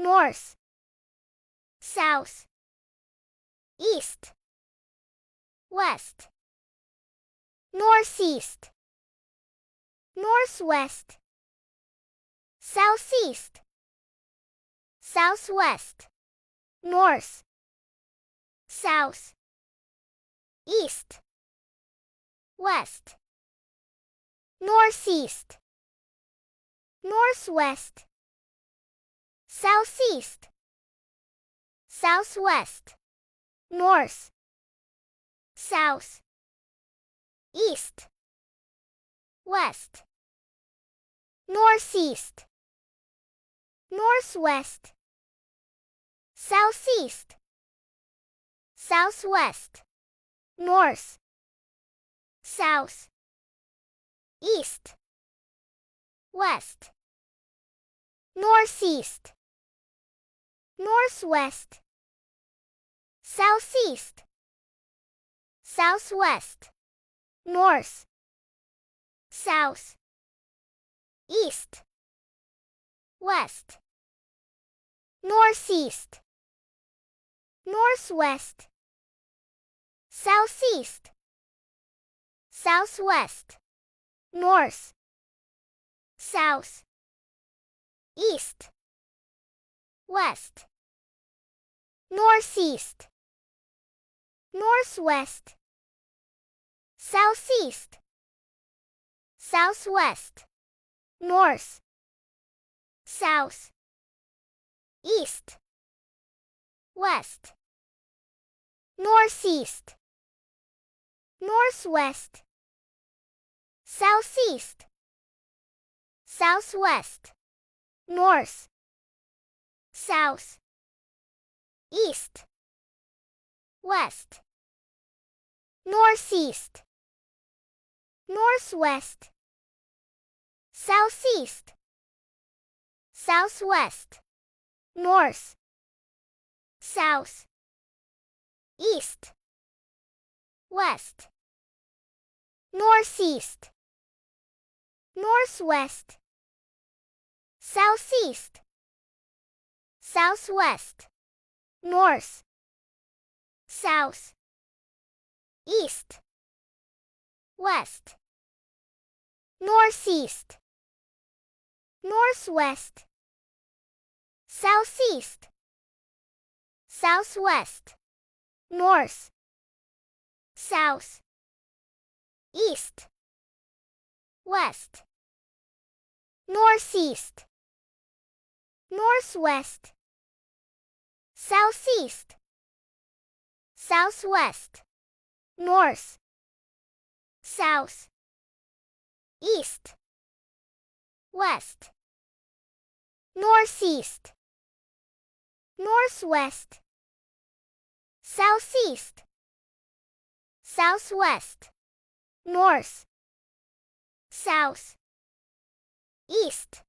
north, south, east, west, northeast, northwest, southeast, southwest, north, south, east, west, northeast, northwest, southeast, southwest, north, south, east, west, northeast, northwest, southeast, southwest, north, south, east, west, northeast, northwest, southeast, southwest, north, south, east, west, northeast, northwest, southeast, southwest, north, south, east, west, northeast, northwest, southeast, southwest, north, south, east, west, northeast, northwest, southeast, southwest, north, south, east, west, northeast, northwest, southeast, southwest, north, south, east, west, northeast, northwest, southeast, southwest, north, south, east, west, northeast, northwest, southeast, southwest, north, south, east, west, northeast, northwest, southeast, southwest, north, south, east, west, northeast, northwest, southeast, southwest, north, south, east,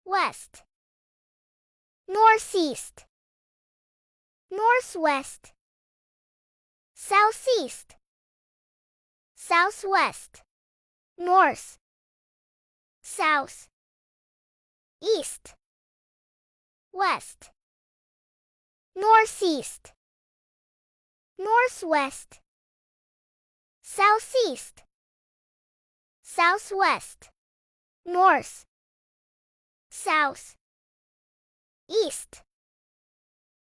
west, northeast, northwest, southeast, southwest, north, south, east, west, northeast, northwest, southeast, southwest, north, south, east,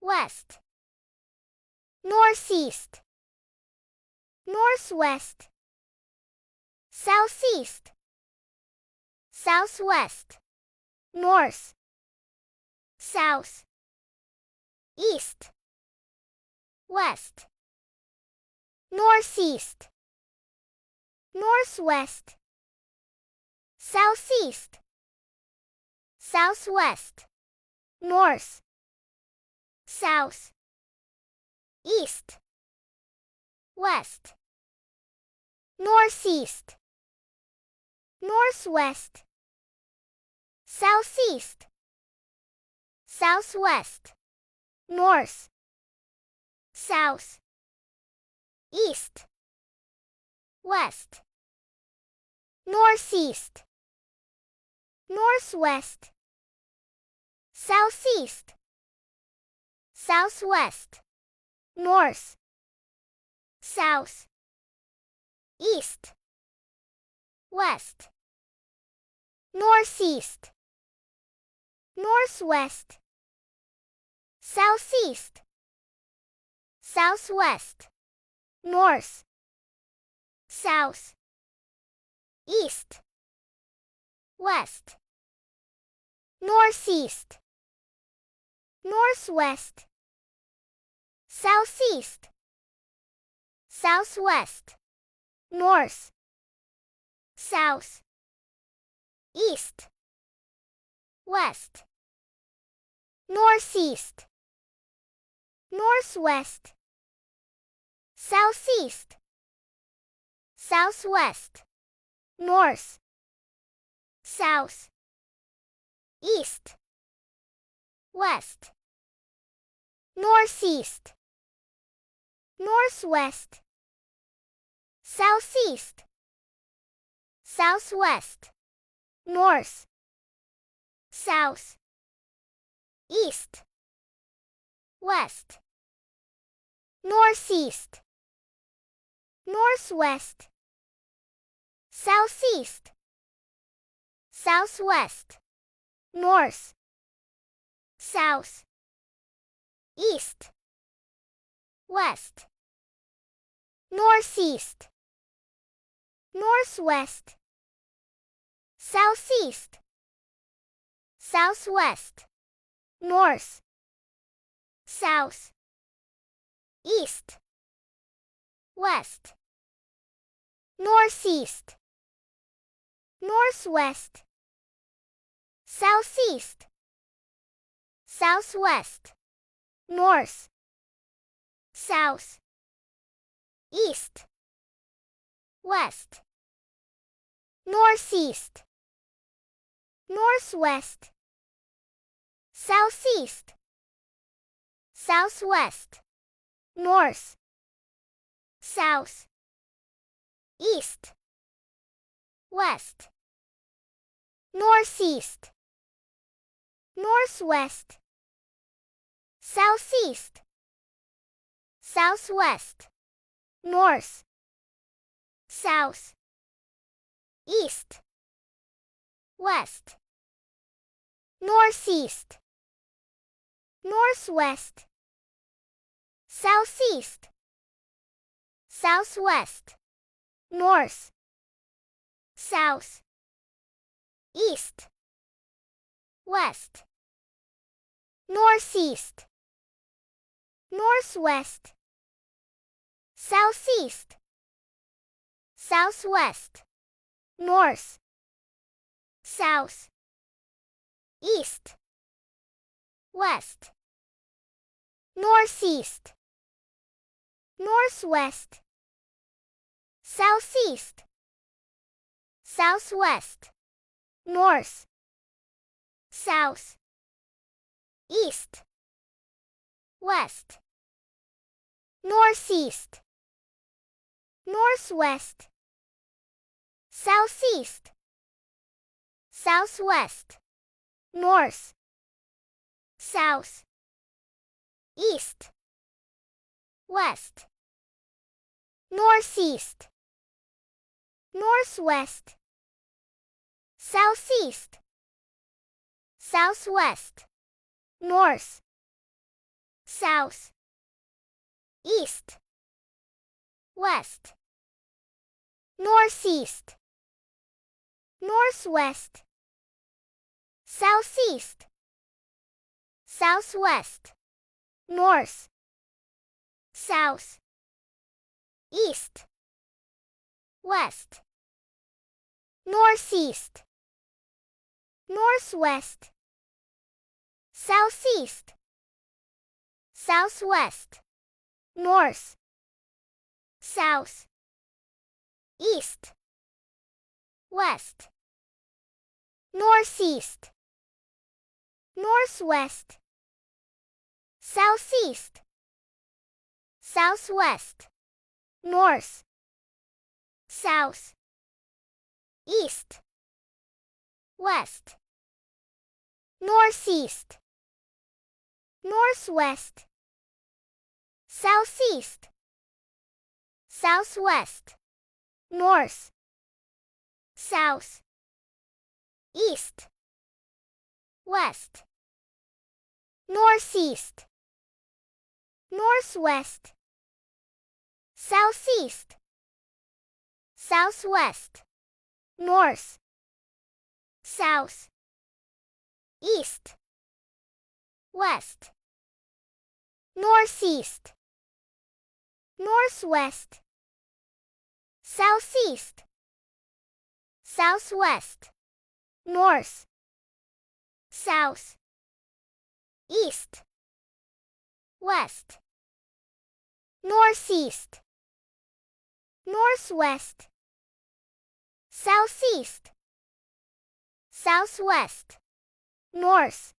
west, northeast, northwest, southeast, southwest, north, south, east, west, northeast, northwest, southeast, southwest, north, south, east, west, northeast, northwest, southeast, southwest, north, south, east, west, northeast, northwest, southeast, southwest, north, south, east, west, northeast, northwest, southeast, southwest, north, south, east, west, northeast, northwest, southeast, southwest, north, south, east, west, northeast, northwest, southeast, southwest, north, south, east, west, northeast, northwest, southeast, southwest, north, south, east, west, northeast, northwest, southeast, southwest, north, south, east, west, northeast, northwest, southeast, southwest, north, south, east, west, northeast, northwest, southeast, southwest, north, south, east, west, northeast, northwest, southeast, southwest, north, south, east, west, northeast, northwest, southeast, southwest, north, south, east, west, northeast, northwest, southeast, southwest, north, south, east, west, northeast, northwest, southeast, southwest, north, south, east, west, northeast, northwest, southeast, southwest, north, south, east, west, northeast, northwest, southeast, southwest, north, south, east, west, northeast, northwest, southeast, southwest, north, south, east, west, northeast, northwest, southeast, southwest, north, south, east, west, northeast, northwest, southeast, southwest, north, south, east, west, northeast, northwest, southeast, southwest, north, south, east, west, northeast, northwest, southeast, southwest, north, south, east, west, northeast, northwest, southeast, southwest, north, south, east, west, northeast, northwest, southeast, southwest, north, south, east, west, northeast, northwest, southeast, southwest, north,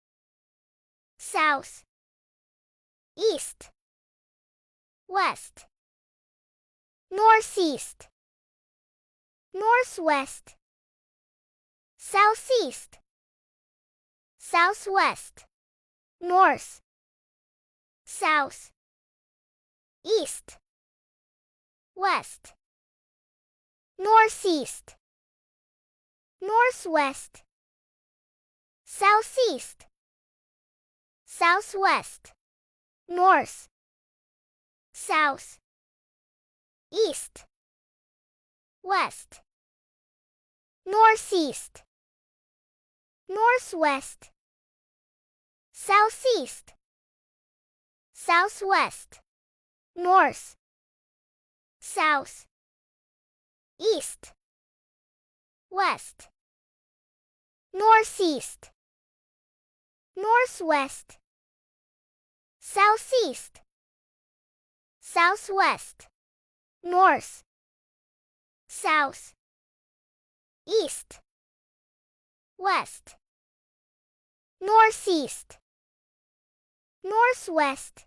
south, east, west, northeast, northwest, southeast, southwest, north, south, east, west, northeast, northwest, southeast, southwest, north, south, east, west, northeast, northwest, southeast, southwest, north, south, east, west, northeast, northwest, southeast, southwest, north, south, east, west, northeast, northwest,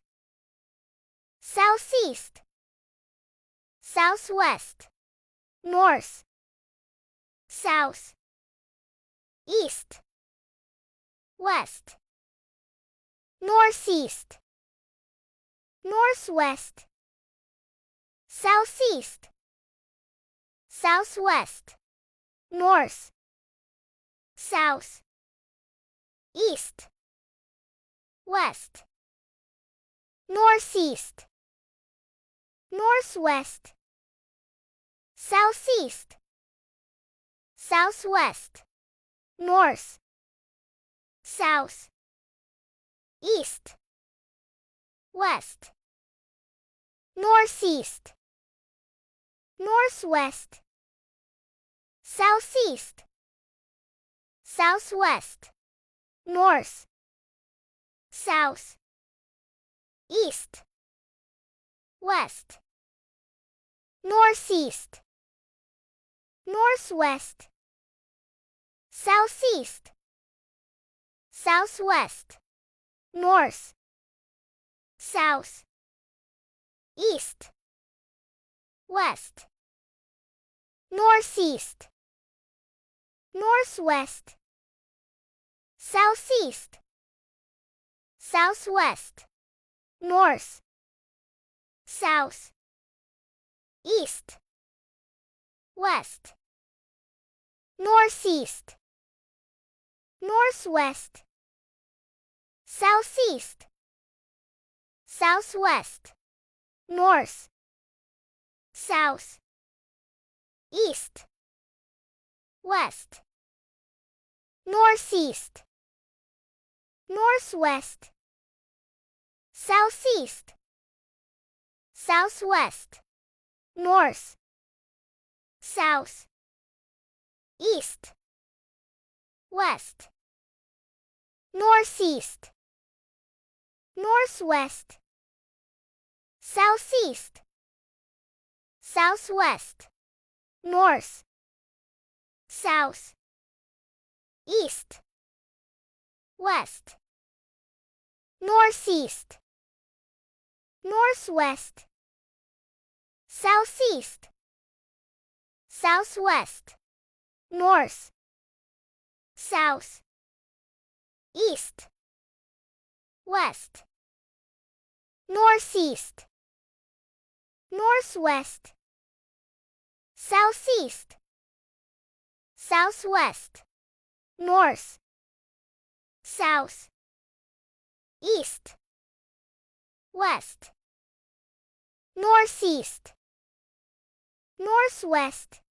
southeast, southwest, north, south, east, west, northeast, northwest, southeast, southwest, north, south, east, west, northeast, northwest, southeast, southwest, north, south, east, west, northeast, northwest, southeast, southwest, north, south, east, west, northeast, northwest, southeast, southwest, north, south, east, west, northeast, northwest, southeast, southwest, north, south, east, west, northeast, northwest, southeast, southwest, north, south, east, west, northeast, northwest, southeast, southwest, north, south, east, west, northeast, northwest, southeast, southwest, north, south, east, west, northeast, northwest, southeast, southwest, north, south, east, west, northeast, northwest, southeast, southwest, north, south, east, west, northeast, northwest,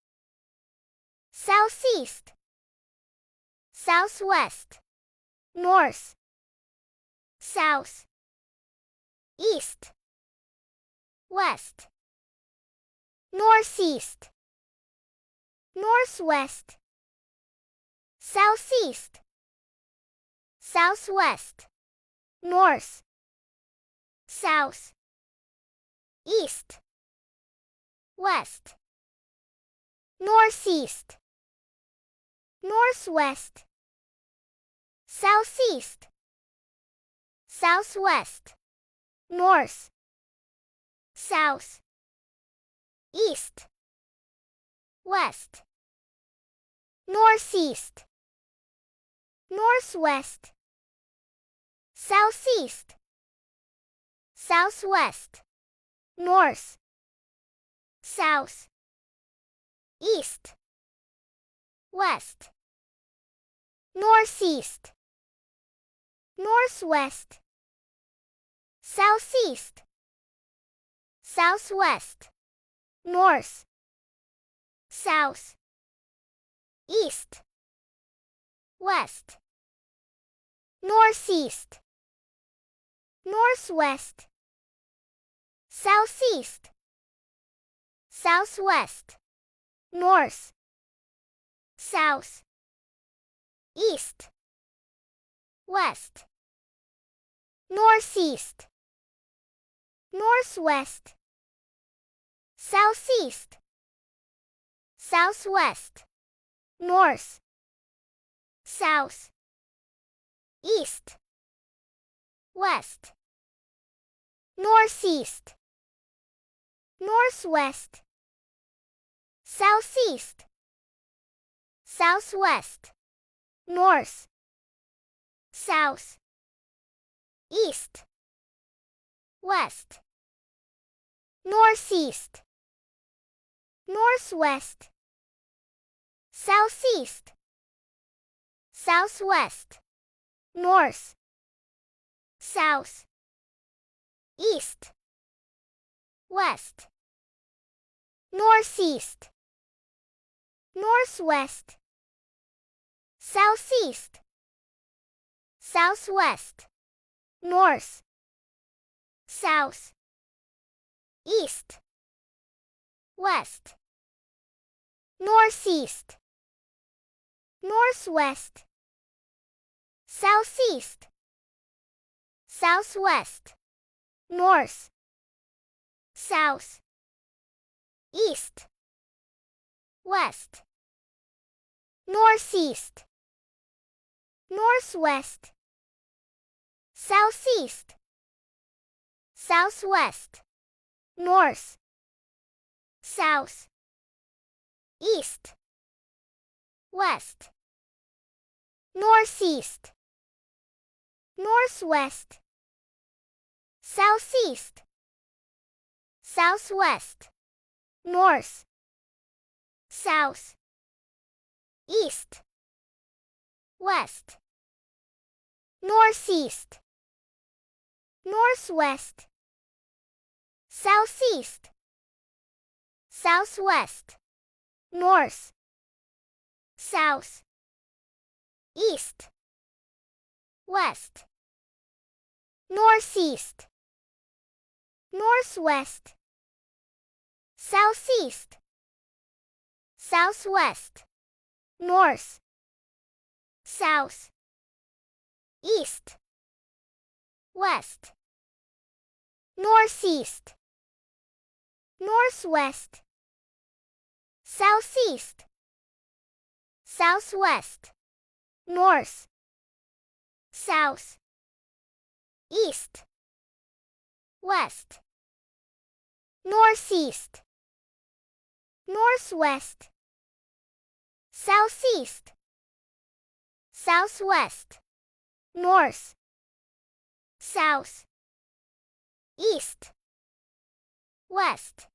southeast, southwest, north, south, east, west, northeast, northwest, southeast, southwest, north, south, east, west, northeast, northwest, southeast, southwest, north, south, east, west, northeast, northwest, southeast, southwest, north, south, east, west, northeast, northwest, southeast, southwest, north, south, east, west, northeast, northwest, southeast, southwest, north, south, east, west, northeast, northwest, southeast, southwest, north, south, east, west, northeast, northwest, southeast, southwest, north, south, east, west, northeast, northwest, southeast, southwest, north, south, east, west, northeast, northwest, southeast, southwest, north, south, east, west, northeast, northwest, southeast, southwest, north, south, east, west, northeast, northwest, southeast, southwest, north, south, east, west, northeast, northwest, southeast, southwest, north, south, east, west, northeast, northwest, southeast, southwest, north, south, east, west, northeast, northwest, southeast, southwest, north, south, east, west, northeast, northwest, southeast, southwest, north, south, east, west, northeast, northwest, southeast, southwest, north, south, east, west,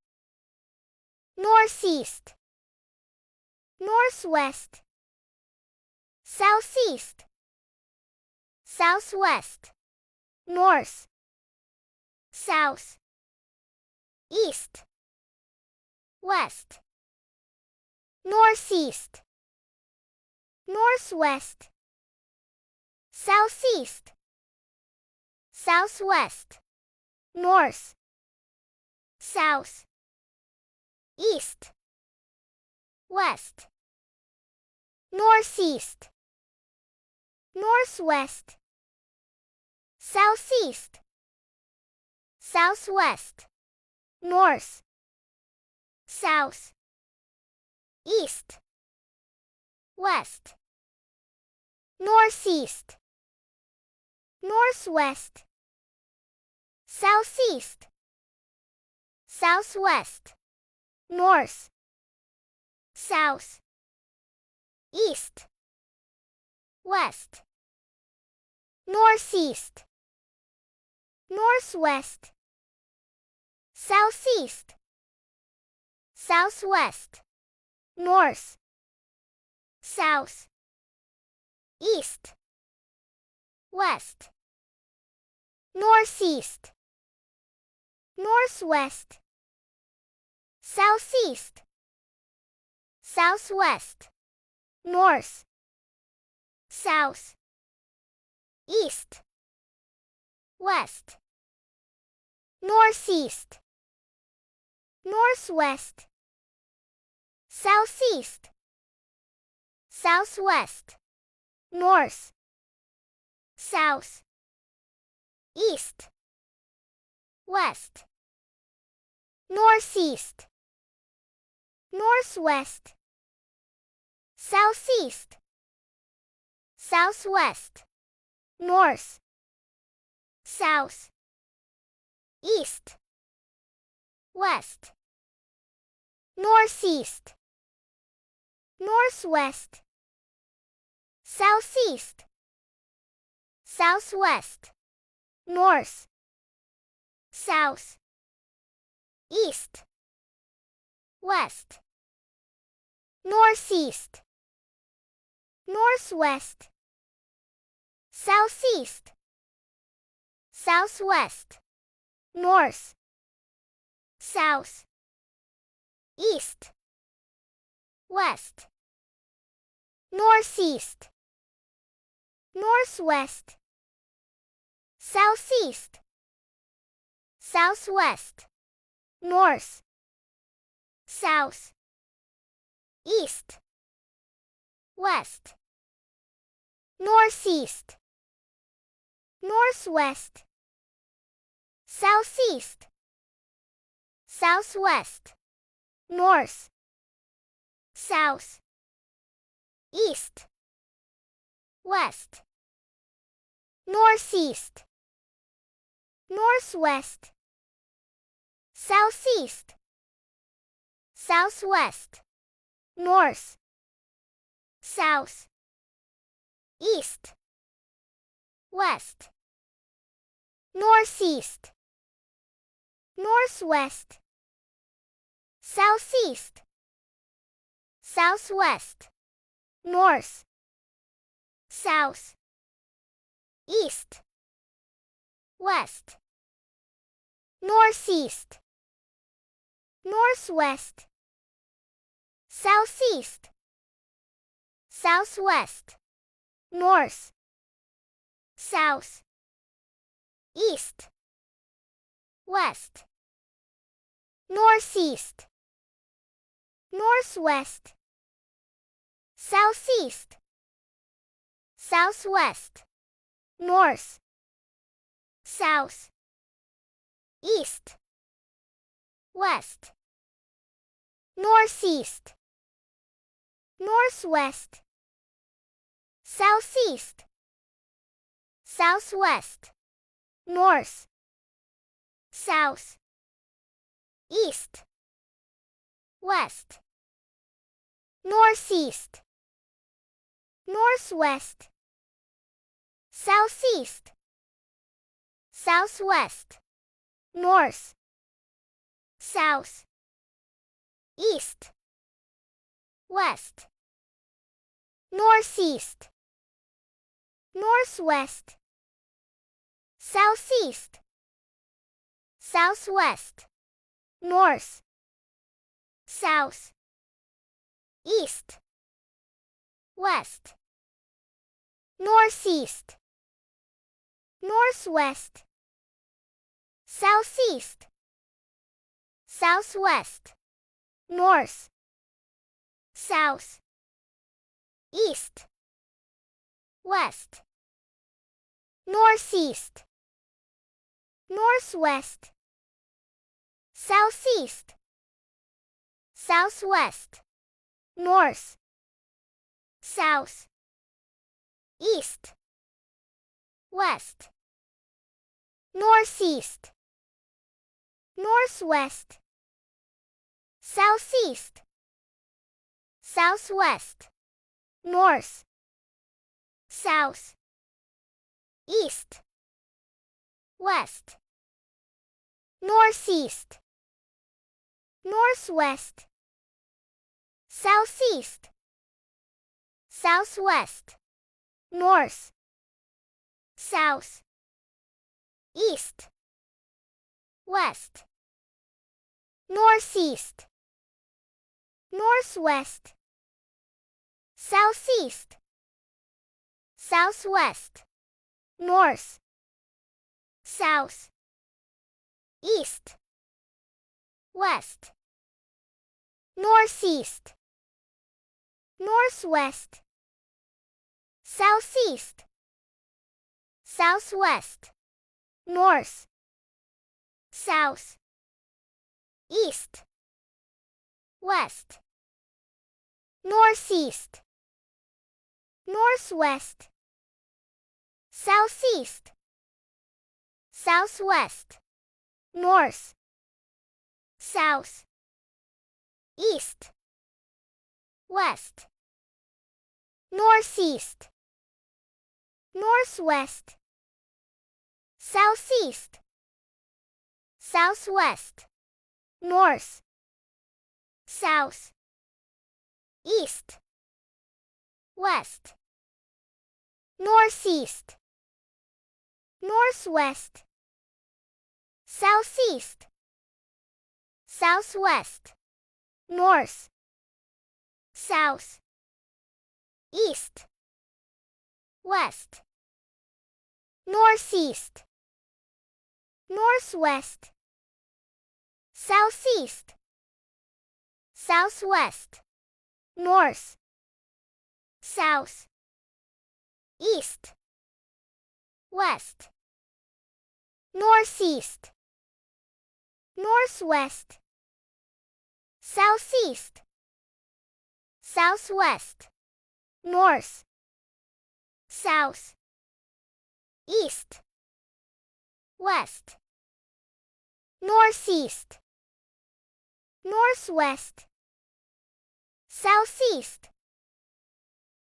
northeast, northwest, southeast, southwest, north, south, east, west, northeast, northwest, southeast, southwest, north, south, east, west, northeast, northwest, southeast, southwest, north, south, east, west, northeast, northwest, southeast, southwest, north, south, east, west, northeast, northwest, southeast, southwest, north, south, east, west, northeast, northwest, southeast, southwest, north, south, east, west, northeast, northwest, southeast, southwest, north, south, east, west, northeast, northwest, southeast, southwest, north, south, east, west, northeast, northwest, southeast, southwest, north, south, east, west, northeast, northwest, southeast, southwest, north, south, east, west, northeast, northwest, southeast, southwest, north, south, east, west, northeast, northwest, southeast, southwest, north, south, east, west, northeast, northwest, southeast, southwest, north, south, east, west, northeast, northwest, southeast, southwest, north, south, east, west, northeast, northwest, southeast, southwest, north, south, east, west, northeast, northwest, southeast, southwest, north, south, east, west, northeast, northwest, southeast, southwest, north, south, east, west, northeast, northwest, southeast, southwest, north, south, east, west, northeast, northwest, southeast, southwest, north, south, east, west, northeast, northwest, southeast, southwest, north, south, east, west, northeast, northwest, southeast, southwest, north, south, east, west, northeast, northwest, southeast, southwest, north, south, east, west, northeast, northwest, southeast, southwest, north, south, east, west, northeast, northwest, southeast, southwest, north, south, east, west, northeast, northwest, southeast, southwest, north, south, east, west, northeast, northwest, southeast, southwest, north, south, east, west, northeast, northwest, southeast, southwest, north, south, east, west, northeast, northwest, southeast, southwest, north, south, east, west, northeast, northwest, southeast, southwest, north, south, east, west, northeast, northwest, southeast, southwest, north, south, east, west, northeast, northwest, southeast,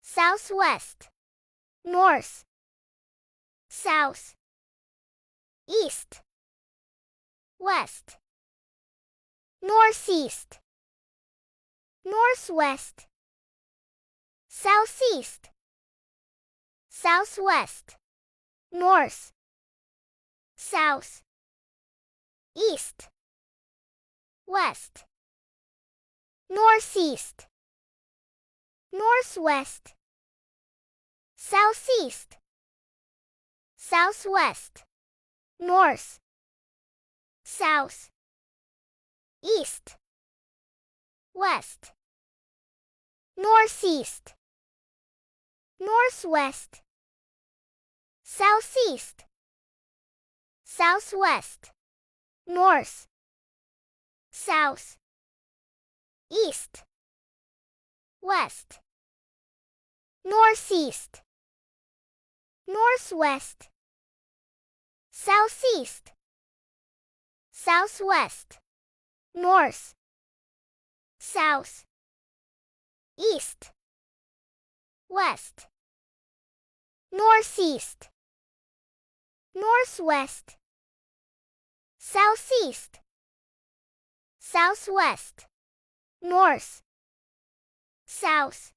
southwest, north, south, east, west, northeast, northwest, southeast, southwest, north, south, east, west, northeast, northwest, southeast, southwest, north, south, east, west, northeast, northwest, southeast, southwest, north, south, east, west, northeast, northwest, southeast, southwest, north, south, east, west, northeast, northwest, southeast, southwest, north, south,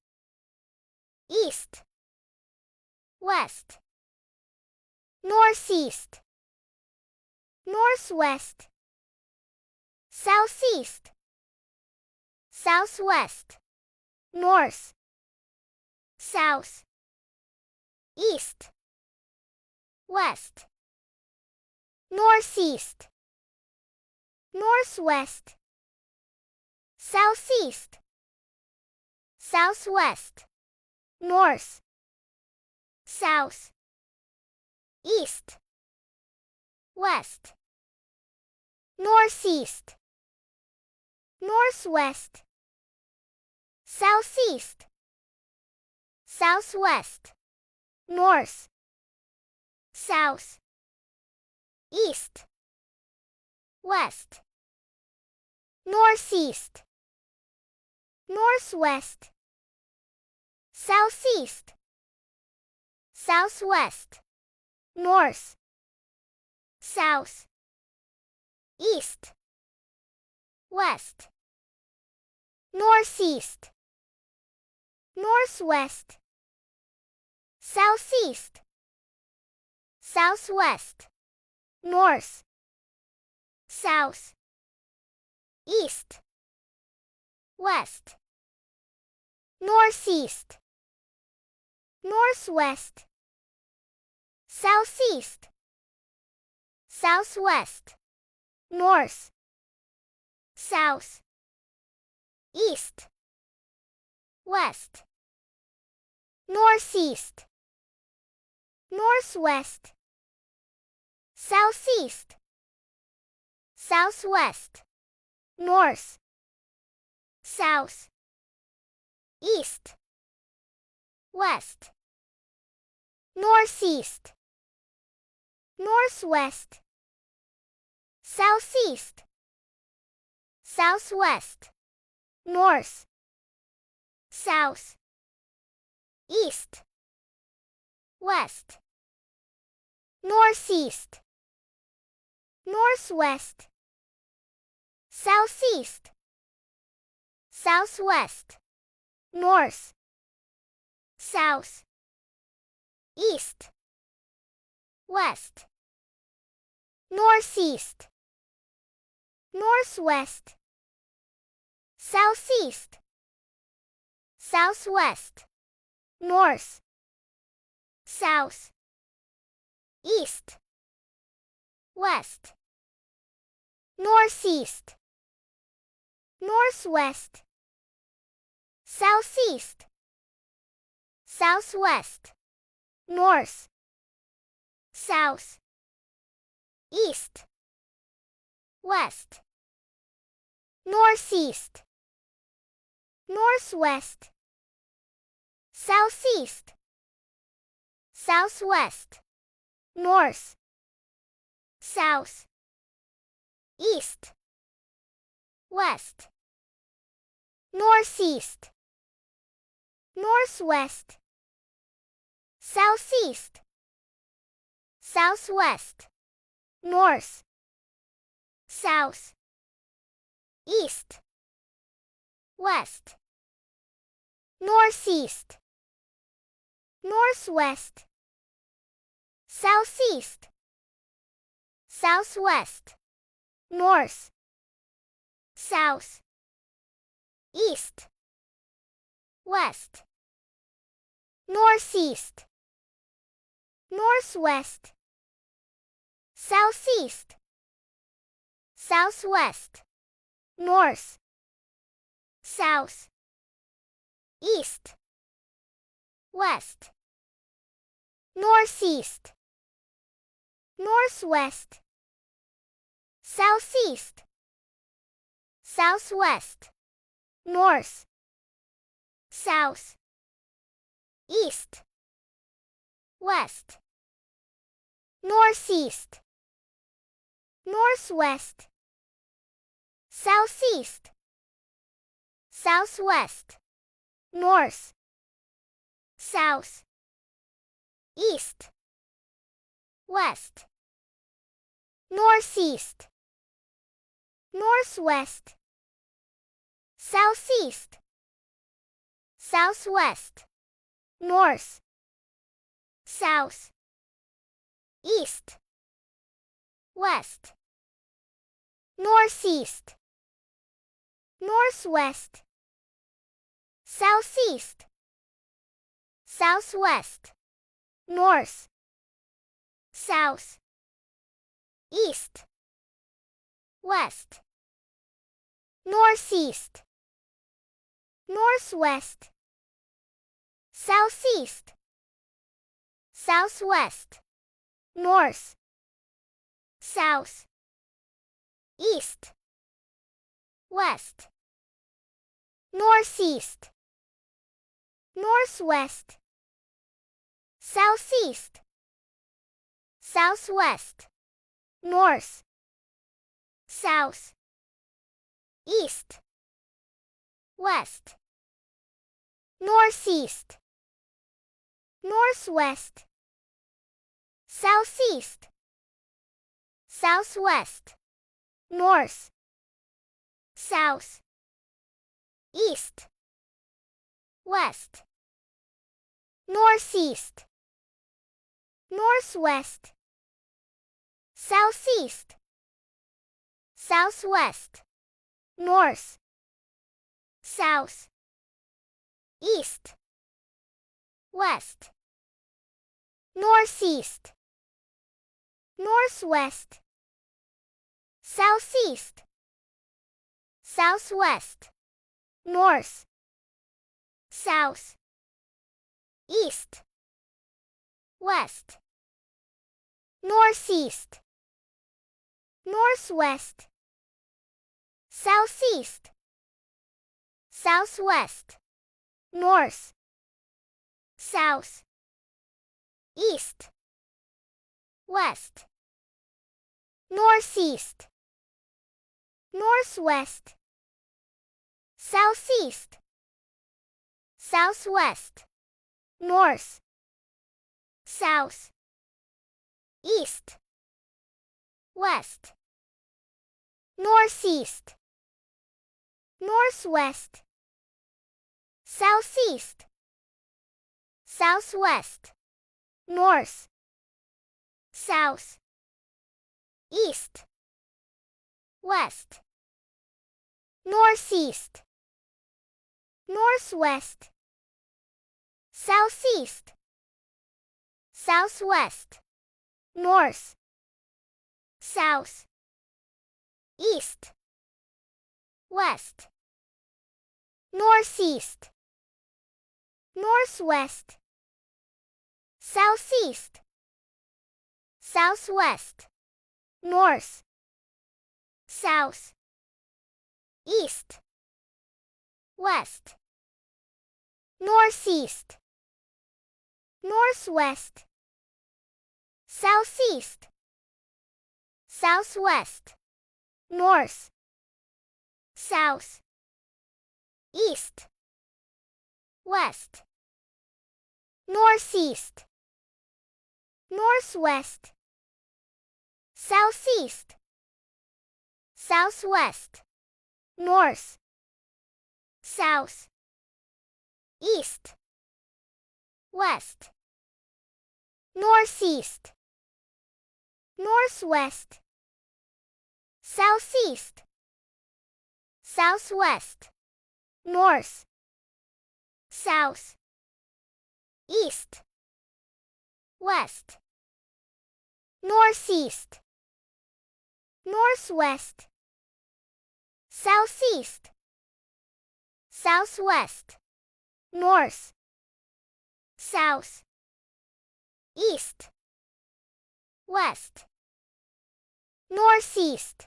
east, west, northeast, northwest, southeast, southwest, north, south, east, west, northeast, northwest, southeast, southwest, north, south, east, west, northeast, northwest, southeast, southwest, north, south, east, west, northeast, northwest, southeast, southwest, north, south, east, west, northeast, northwest, southeast, southwest, north, south, east, west, northeast, northwest, southeast, southwest, north, south, east, west, northeast, northwest, southeast, southwest, north, south, east, west, northeast, northwest, southeast, southwest, north, south, east, west, northeast, northwest, southeast, southwest, north, south, east, west, northeast, northwest, southeast, southwest, north, south, east, west, northeast, northwest, southeast, southwest, north, south, east, west, northeast, northwest, southeast, southwest, north, south, east, west, northeast, northwest, southeast, southwest, north, south, east, west, northeast, northwest, southeast, southwest, north, south, east, west, northeast, northwest, southeast, southwest, north, south, east, west, northeast, northwest, southeast, southwest, north, south, east, west, northeast, northwest, southeast, southwest, north, south, east, west, northeast. northwest, southeast, southwest, north, south, east, west, northeast, northwest, southeast, southwest, north, south, east, west, northeast, northwest, southeast, southwest, north, south, east, west, northeast, northwest, southeast, southwest, north, south, east, west, northeast, northwest, southeast, southwest, north, south, east, west, northeast, northwest, southeast, southwest, north, south, east, west, northeast, northwest, southeast, southwest, north, south, east, west, northeast, northwest, southeast, southwest, north, south, east, west, northeast, northwest, southeast, southwest, north, south, east, west, northeast, northwest, southeast, southwest, north, south, east, west, northeast, northwest, southeast, southwest, north, south, east, west, northeast, northwest, southeast, southwest, north, south, east, west, northeast, northwest, southeast, southwest, north, south, east, west, northeast, northwest, southeast, southwest, north, south, east, west, northeast, northwest, southeast, southwest, north, south, east, west, northeast, northwest, southeast, southwest, north, south, east, west, northeast,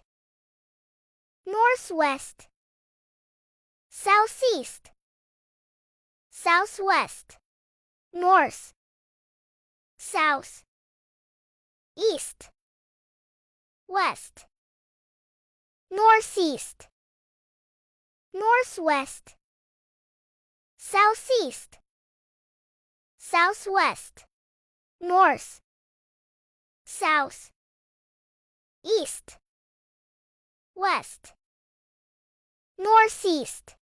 northwest, southeast, southwest, north, south, east, west, northeast, northwest, southeast, southwest, north, south, east, west, northeast,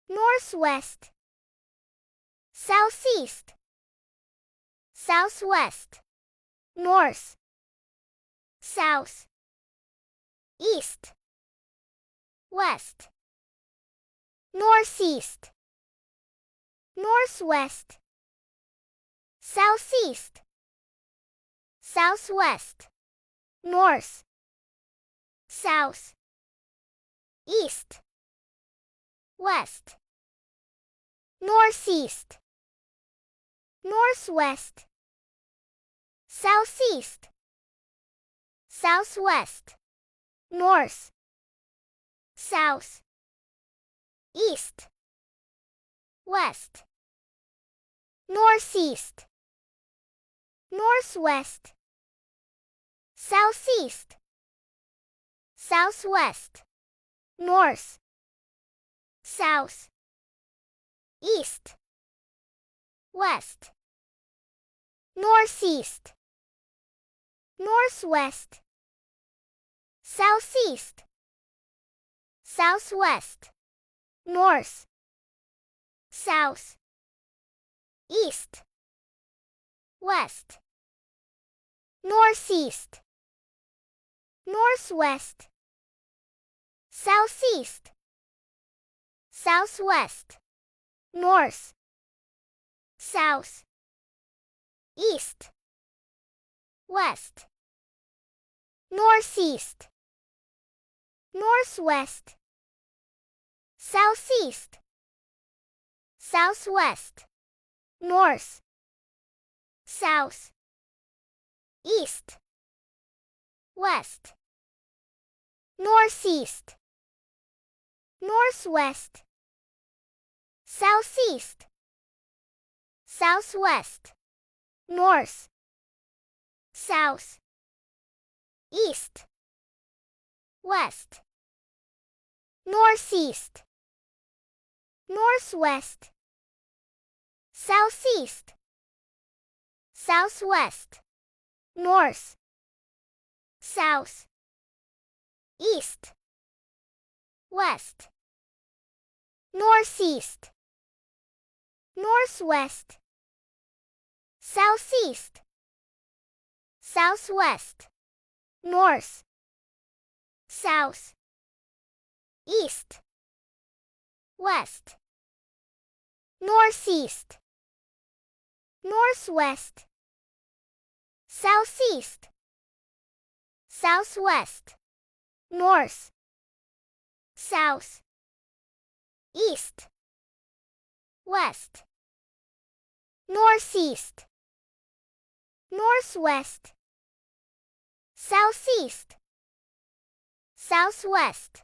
northwest, southeast, southwest, north, south, east, west, northeast, northwest, southeast, southwest, north, south, east, west, northeast, northwest, southeast, southwest, north, south, east, west, northeast, northwest, southeast, southwest, north, south, east, west, northeast, northwest, southeast, southwest, north, south, east, west, northeast, northwest, southeast, southwest, north, south, east, west, northeast, northwest, southeast, southwest, north, south, east, west, northeast, northwest, southeast, southwest, north, south, east, west, northeast, northwest, southeast, southwest, north, south, east, west, northeast, northwest, southeast, southwest, north, south, east, west, northeast, northwest, southeast, southwest, north, south, east, west, northeast, northwest, southeast, southwest,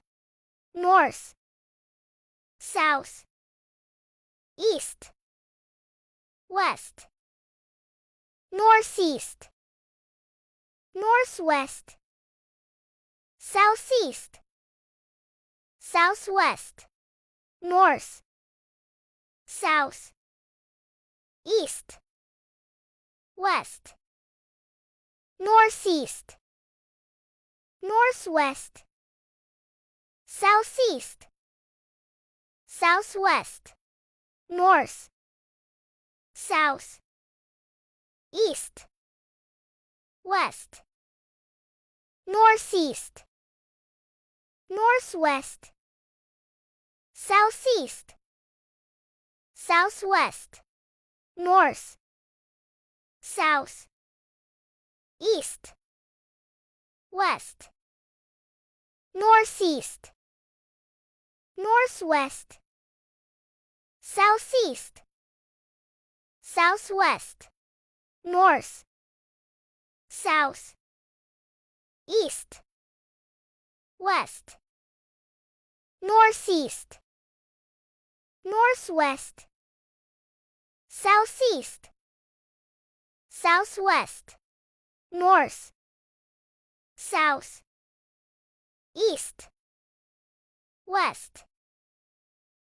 north, south, east, west, northeast, northwest, southeast, southwest, north, south, east, west, northeast, northwest, southeast, southwest, north, south, east, west, northeast, northwest, southeast, southwest, north, south, east, west, northeast, northwest, southeast, southwest, north, south, east, west, northeast, northwest, southeast, southwest, north, south, east, west,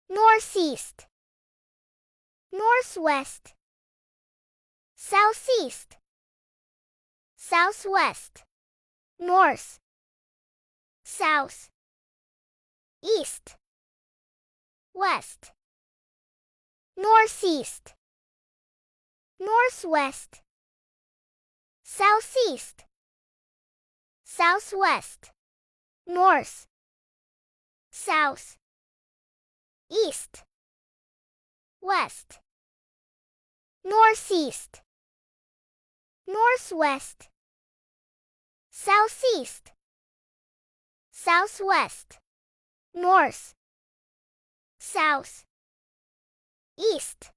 northeast, northwest, southeast, southwest, north, south, east, west, northeast, northwest, southeast, southwest, north, south, east, west, northeast, northwest, southeast, southwest, north, south, east,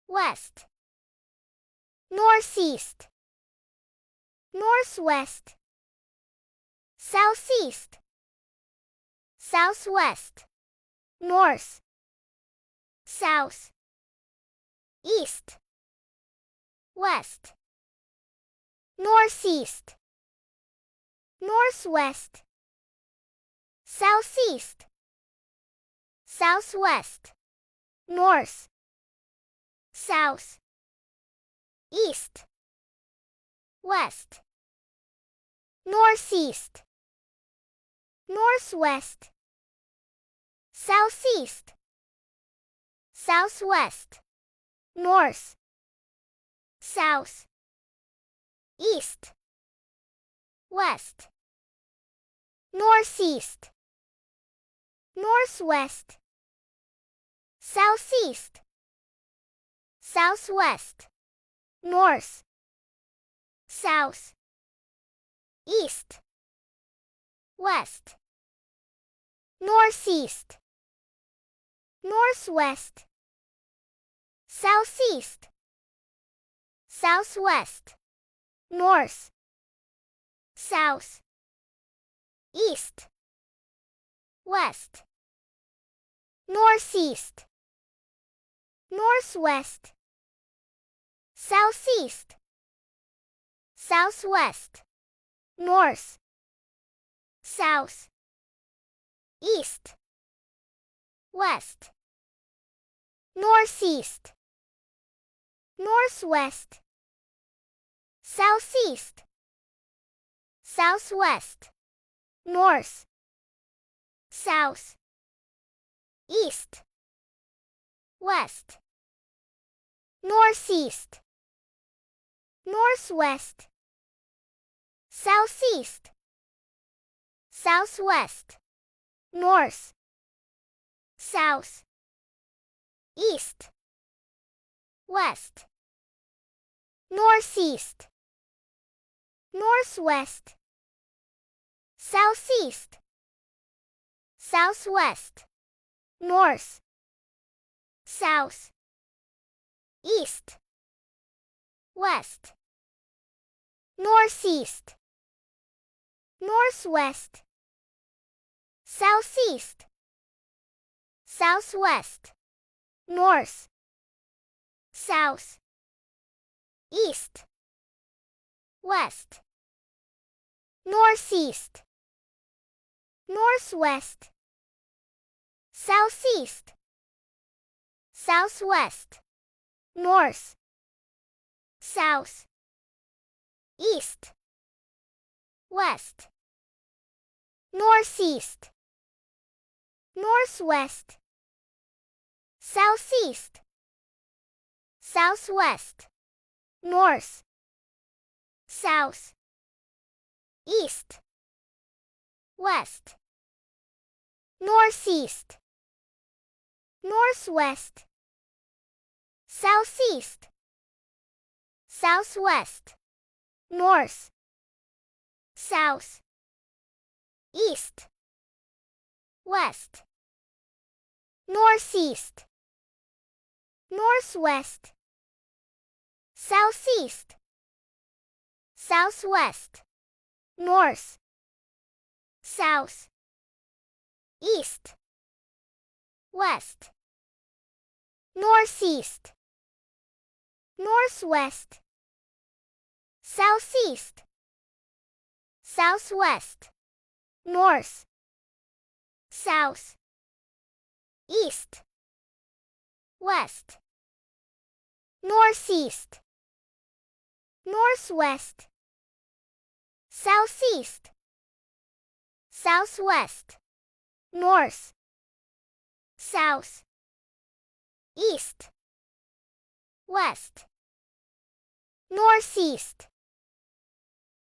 west, northeast, northwest, southeast, southwest, north, south, east, west, northeast, northwest, southeast, southwest, north, south, east, west, northeast, northwest, southeast, southwest, north, south, east, west, northeast, northwest, southeast, southwest, north, south, east, west, northeast, northwest, southeast, southwest, north, south, east, west, northeast, northwest, southeast, southwest, north, south, east, west, northeast, northwest, southeast, southwest, north, south, east, west, northeast, northwest, southeast, southwest, north, south, east, west, northeast, northwest, southeast, southwest, north, south, east, west, northeast, northwest, southeast, southwest, north, south, east, west, northeast, northwest, southeast, southwest, north, south, east, west, northeast, northwest, southeast, southwest, north, south, east, west, northeast, northwest, southeast, southwest, north, south, east, west, northeast, northwest, southeast, southwest, north, south, east, west, northeast, northwest, southeast, southwest, north, south, east, west, northeast, northwest, southeast, southwest, north, south, east, west, northeast,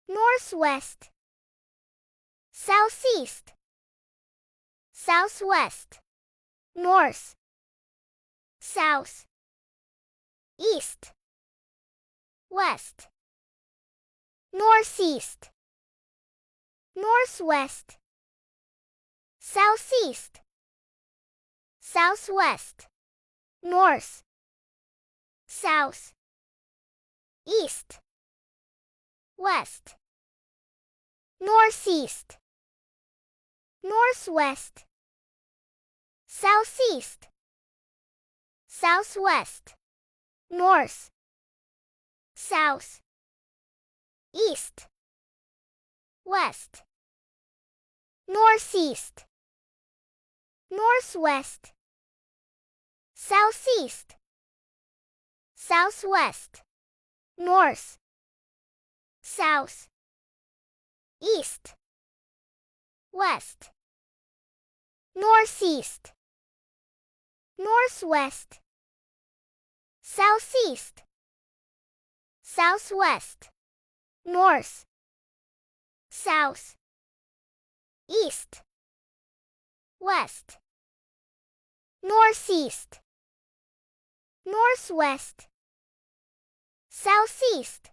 northwest, southeast, southwest, north, south, east, west, northeast, northwest, southeast, southwest, north, south, east, west, northeast, northwest, southeast, southwest, north, south, east, west, northeast, northwest, southeast, southwest, north, south, east, west, northeast, northwest, southeast, southwest, north, south, east, west, northeast, northwest, southeast,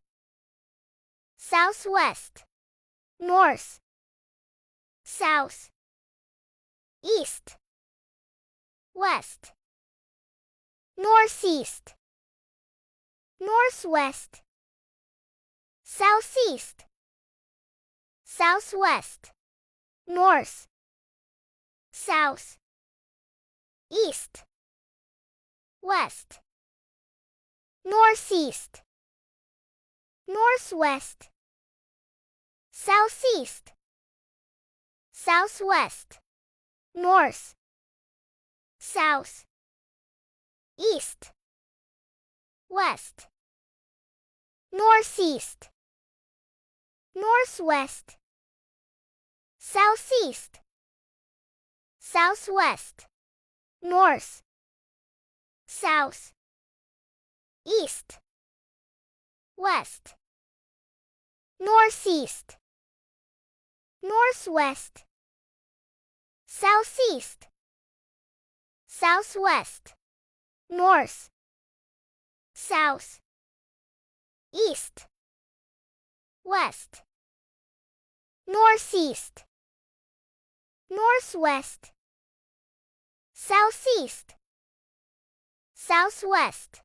southwest, north, south, east, west, northeast, northwest, southeast, southwest, north, south, east, west, northeast, northwest, southeast, southwest, north, south, east, west, northeast, northwest, southeast, southwest, north, south, east, west, northeast, northwest, southeast, southwest, north, south, east, west, northeast, northwest, southeast, southwest,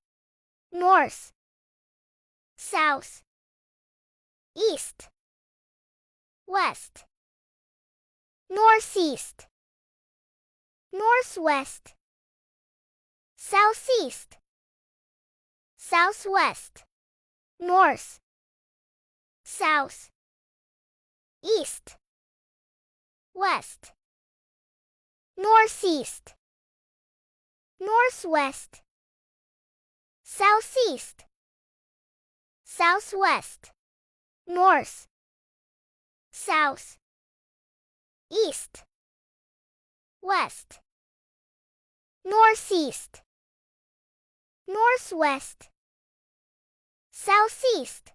north, south, east, west, northeast, northwest, southeast, southwest, north, south, east, west, northeast, northwest, southeast, southwest, north, south, east, west, northeast, northwest, southeast,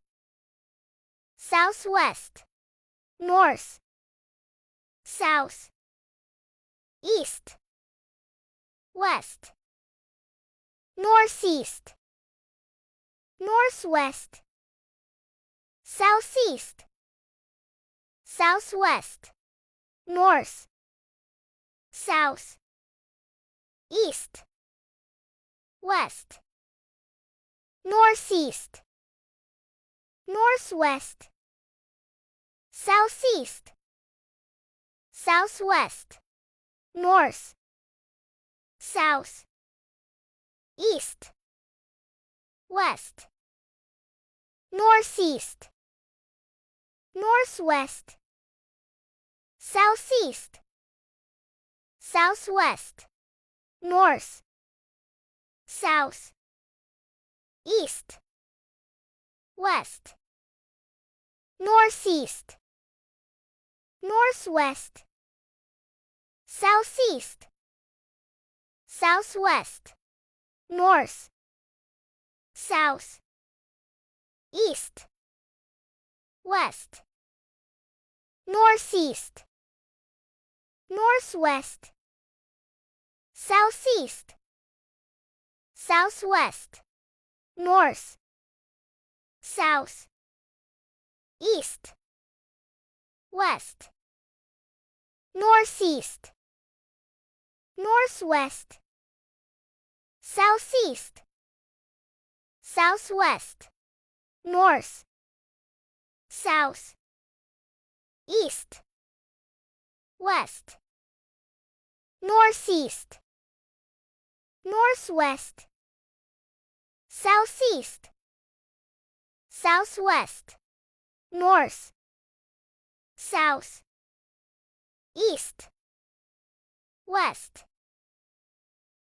southwest, north, south, east, west, northeast, northwest, southeast, southwest, north, south, east, west, northeast, northwest, southeast, southwest, north, south, east, west, northeast, northwest, southeast, southwest, north, south, east, west, northeast, northwest, southeast, southwest, north, south, east, west, northeast, northwest, southeast, southwest, north, south, east, west, northeast, northwest, southeast, southwest, north, south, east, west, northeast, northwest, southeast, southwest, north, south, east, west,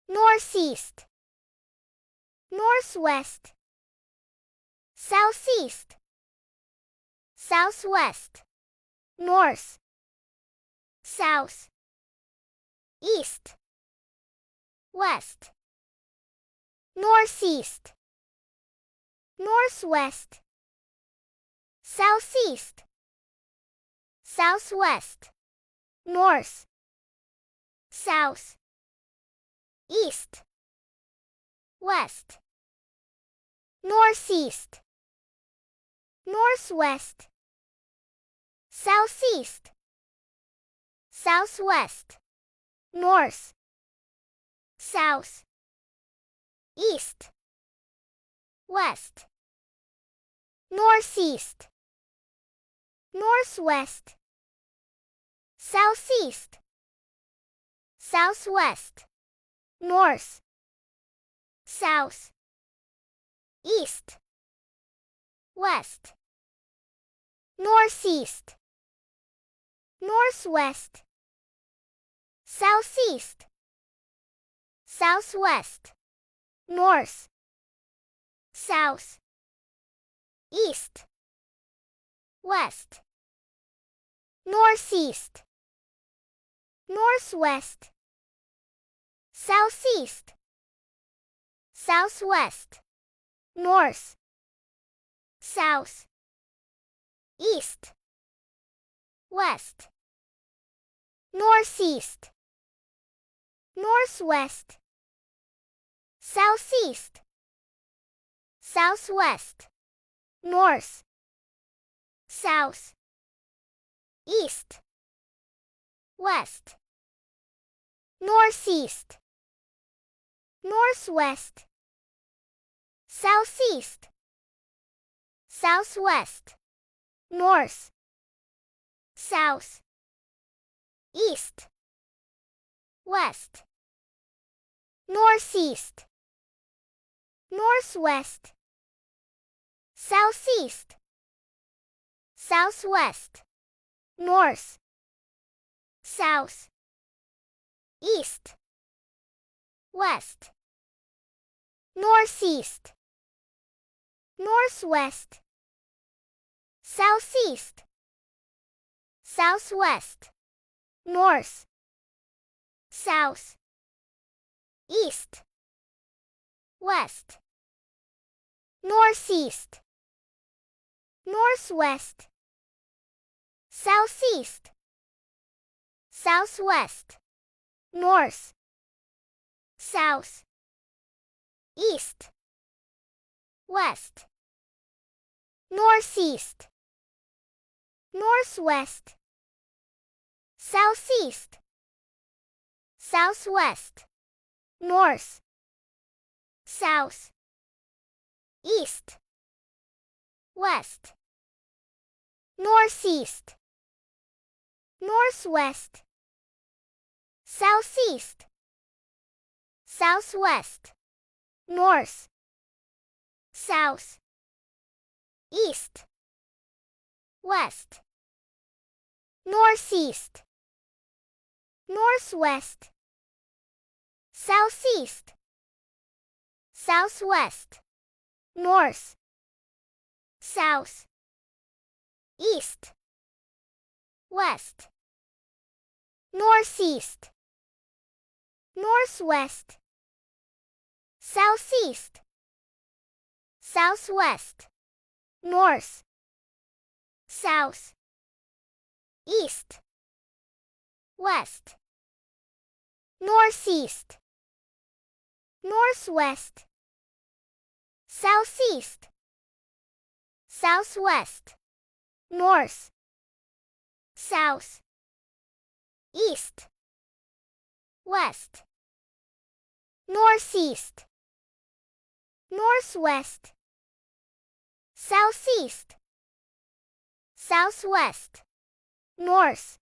northeast, northwest, southeast, southwest, north, south, east, west, northeast, northwest, southeast, southwest, north, south, east, west, northeast, northwest, southeast, southwest, north, south, east, west, northeast, northwest, southeast, southwest, north, south, east, west, northeast, northwest, southeast, southwest, north, south, east, west, northeast, northwest, southeast, southwest, north, south, east, west, northeast, northwest, southeast, southwest, north, south, east, west, northeast, northwest, southeast, southwest, north, south, east, west, northeast, northwest, southeast, southwest, north, south, east, west, northeast, northwest, southeast, southwest, north, south, east, west, northeast, northwest, southeast, southwest, north, south, east, west, northeast, northwest, southeast, southwest, north, south, east, west, northeast, northwest, southeast, southwest, north, south, east, west, northeast, northwest, southeast, southwest, north, south, east, west, northeast, northwest, southeast, southwest, north, south, east, west, northeast, northwest, southeast, southwest, north, south, east, west, northeast, northwest, southeast, southwest, north,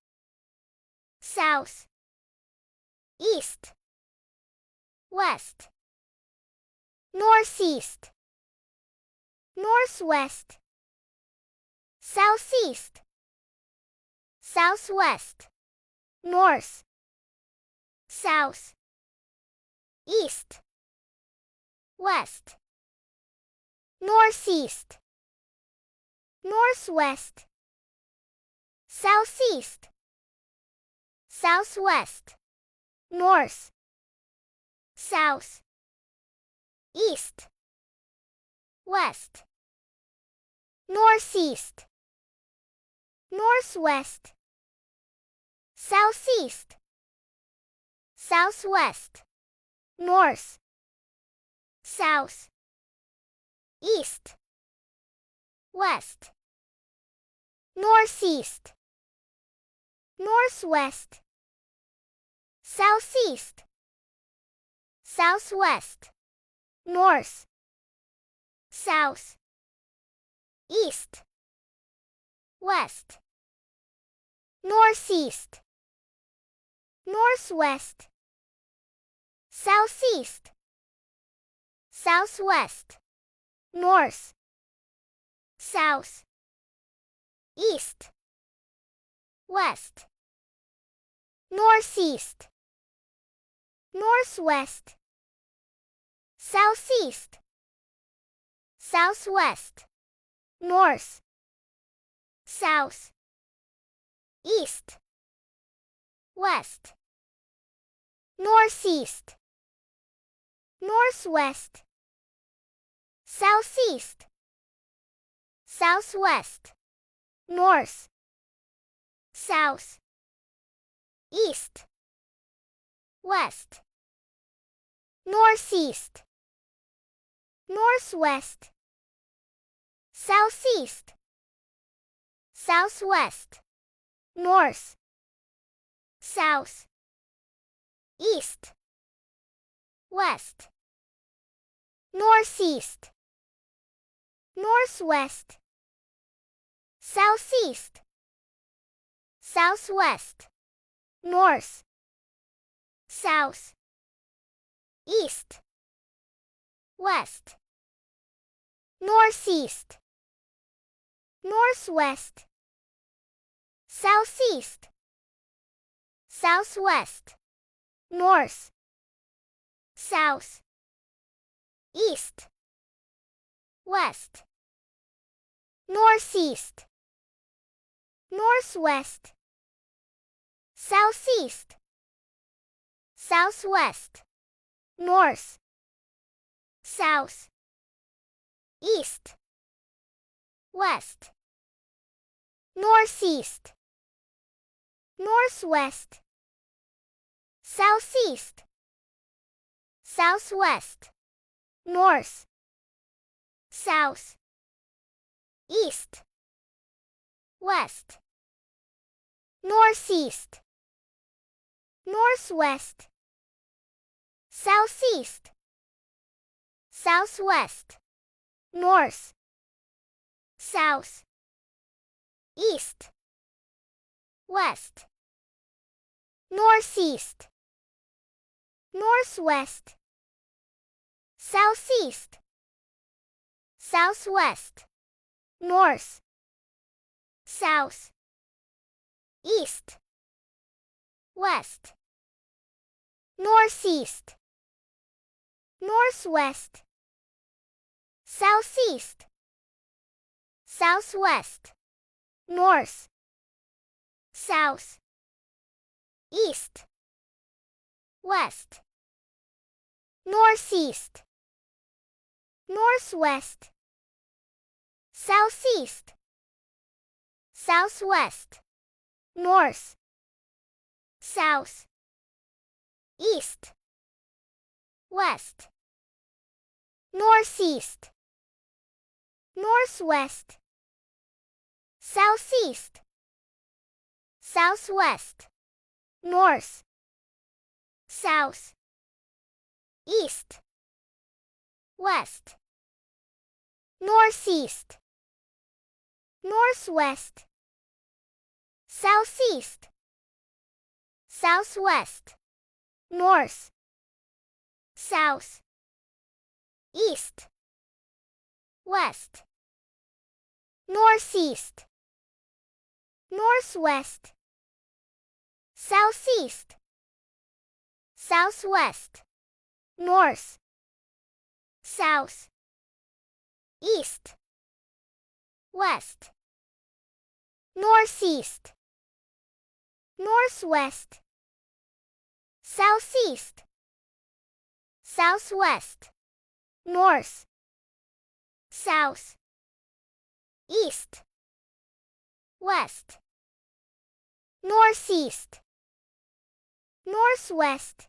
south, east, west, northeast, northwest, southeast, southwest, north, south, east, west, northeast, northwest, southeast, southwest, north, south, east, west, northeast, northwest, southeast, southwest, north, south, east, west, northeast, northwest, southeast, southwest, north, south, east, west, northeast, northwest, southeast, southwest, north, south, east, west, northeast, northwest, southeast, southwest, north, south, east, west, northeast, northwest, southeast, southwest, north, south, east, west, northeast, northwest, southeast, southwest, north, south, east, west, northeast, northwest, southeast, southwest, north, south, east, west, northeast, northwest, southeast, southwest, north, south, east, west, northeast, northwest, southeast, southwest, north, south, east, west, northeast, northwest, southeast, southwest, north, south, east, west, northeast, northwest, southeast, southwest, north, south, east, west, northeast, northwest, southeast, southwest, north, south, east, west, northeast, northwest, southeast, southwest, north, south, east, west, northeast, northwest, southeast, southwest, north, south, east, west, northeast, northwest, southeast, southwest, north, south, east, west, northeast, northwest, southeast, southwest, north, south, east, west, northeast, northwest, southeast, southwest, north, south, east, west, northeast, northwest, southeast, southwest, north, south, east, west, northeast, northwest,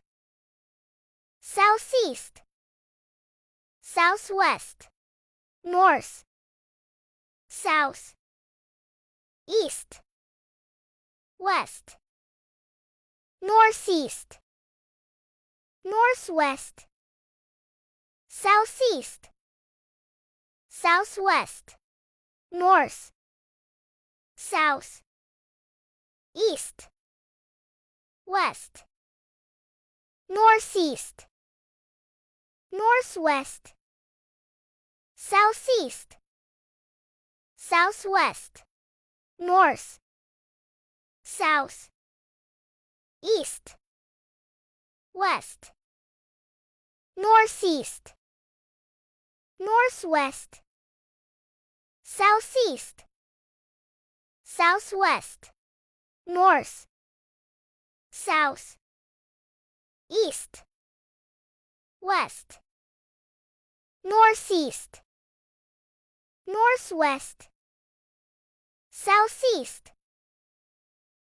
southeast, southwest, north, south, east, west, northeast, northwest, southeast, southwest, north, south, east, west, northeast, northwest, southeast, southwest, north, south, east, west, northeast, northwest, southeast, southwest, north, south, east, west, northeast, northwest, southeast,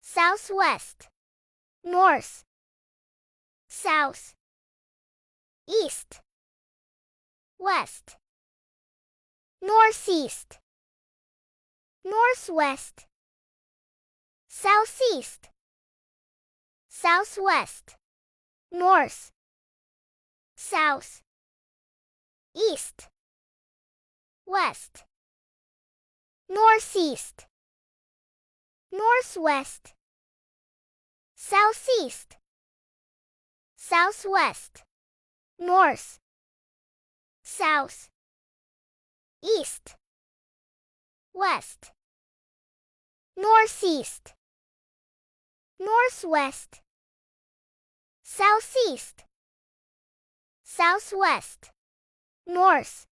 southwest, north, south, east, west, northeast, northwest, southeast, southwest, north, south, east, west, northeast, northwest, southeast, southwest, north, south, east, west, northeast, northwest, southeast, southwest, north,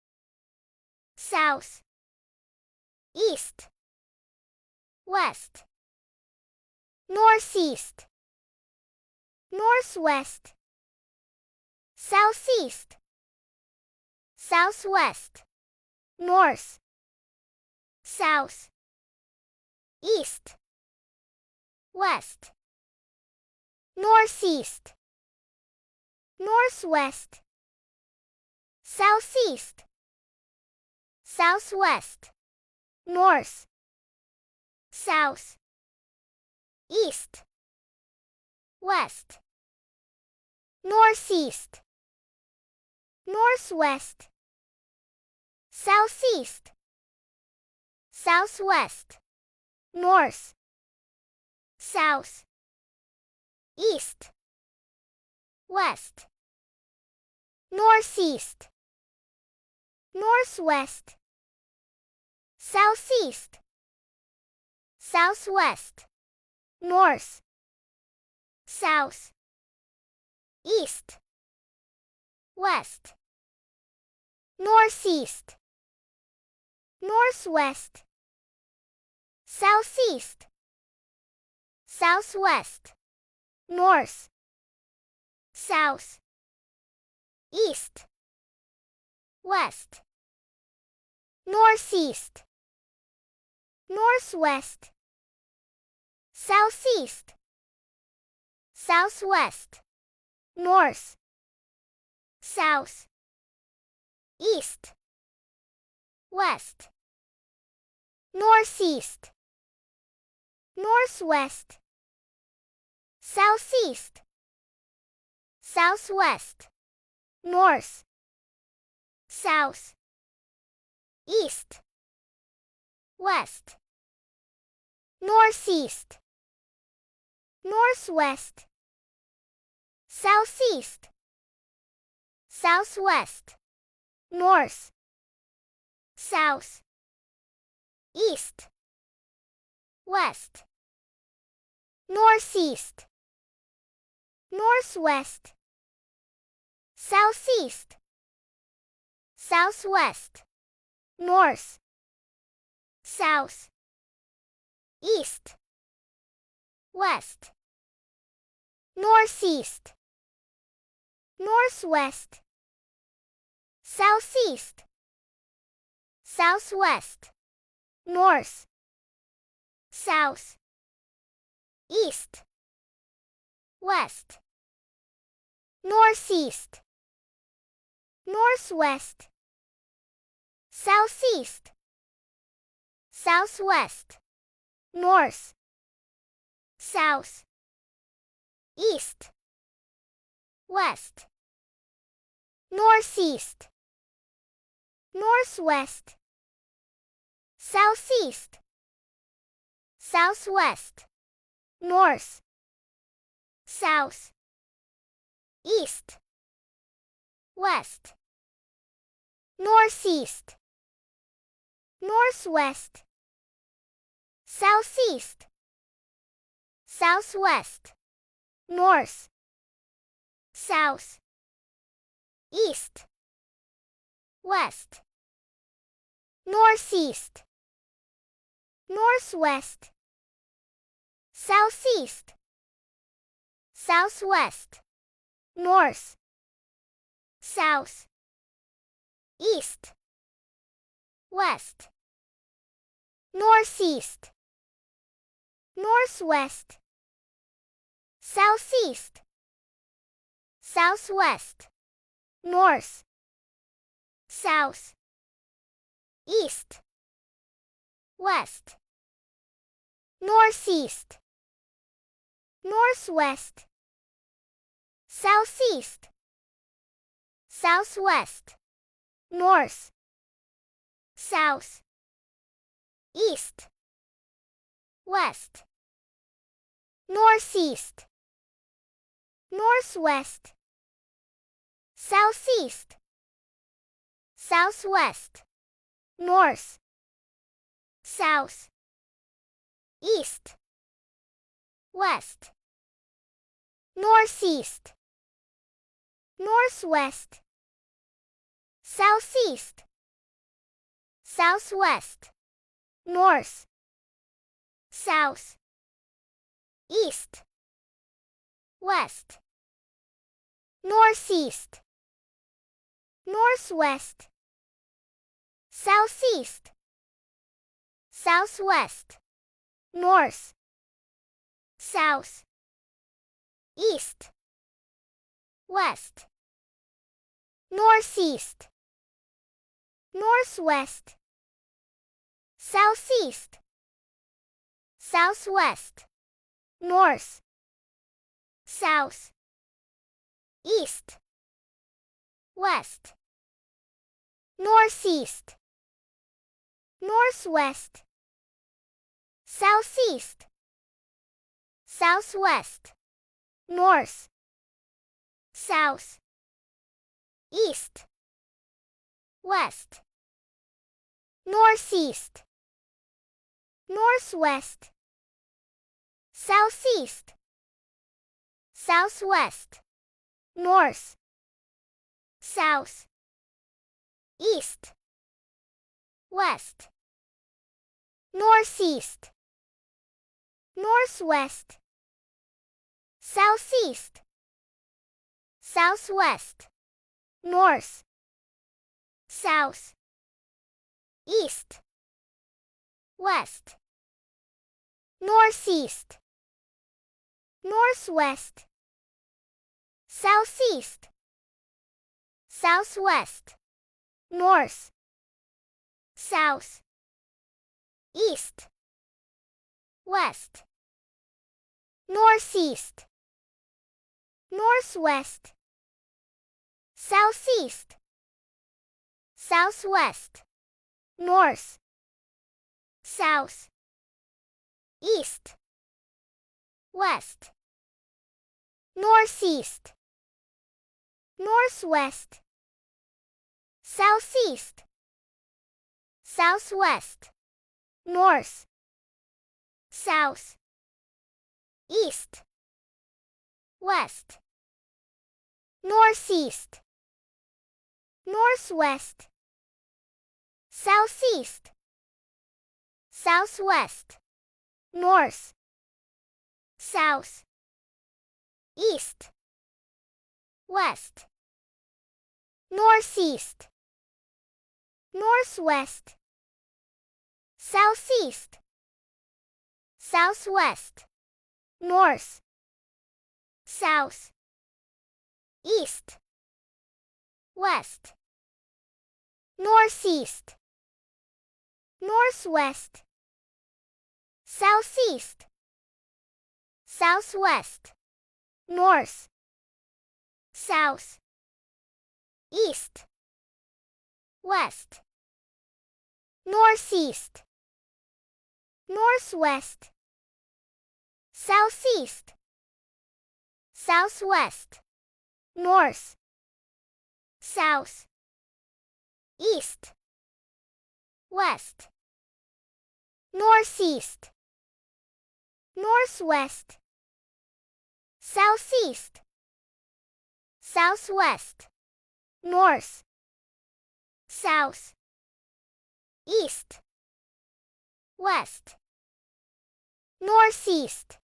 south, east, west, northeast, northwest, southeast, southwest, north, south, east, west, northeast, northwest, southeast, southwest, north, south, east, west, northeast, northwest, southeast, southwest, north, south, east, west, northeast, northwest, southeast, southwest, north, south, east, west, northeast, northwest, southeast, southwest, north, south, east, west, northeast, northwest, southeast, southwest, north, south, east, west, northeast, northwest, southeast, southwest, north, south, east, west, northeast, northwest, southeast, southwest, north, south, east, west, northeast, northwest, southeast, southwest, north, south, east, west, northeast, northwest, southeast, southwest, north, south, east, west, northeast, northwest, southeast, southwest, north, south, east, west, northeast, northwest, southeast, southwest, north, south, east, west, northeast, northwest, southeast, southwest, north, south, east, west, northeast, northwest, southeast, southwest, north, south, east, west, northeast, northwest, southeast, southwest, north, south, east, west, northeast, northwest, southeast, southwest, north, south, east, west, northeast, northwest, southeast, southwest, north, south, east, west, northeast, northwest, southeast, southwest, north, south, east, west, northeast, northwest, southeast, southwest, north, south, east, west, northeast, northwest, southeast, southwest, north, south, east, west, northeast, northwest, southeast, southwest, north, south, east, west, northeast, northwest, southeast, southwest, north, south, east, west, northeast, northwest, southeast, southwest, north, south, east, west, northeast, northwest, southeast, southwest, north, south, east, west, northeast, northwest, southeast, southwest, north, south, east, west, northeast, northwest, southeast, southwest, north, south, east, west, northeast, northwest, southeast, southwest, north, south, east, west, northeast, northwest, southeast, southwest, north, south, east, west, northeast, northwest, southeast, southwest, north, south, east, west, northeast, northwest, southeast, southwest, north, south, east, west, northeast, northwest, southeast, southwest, north, south, east, west, northeast,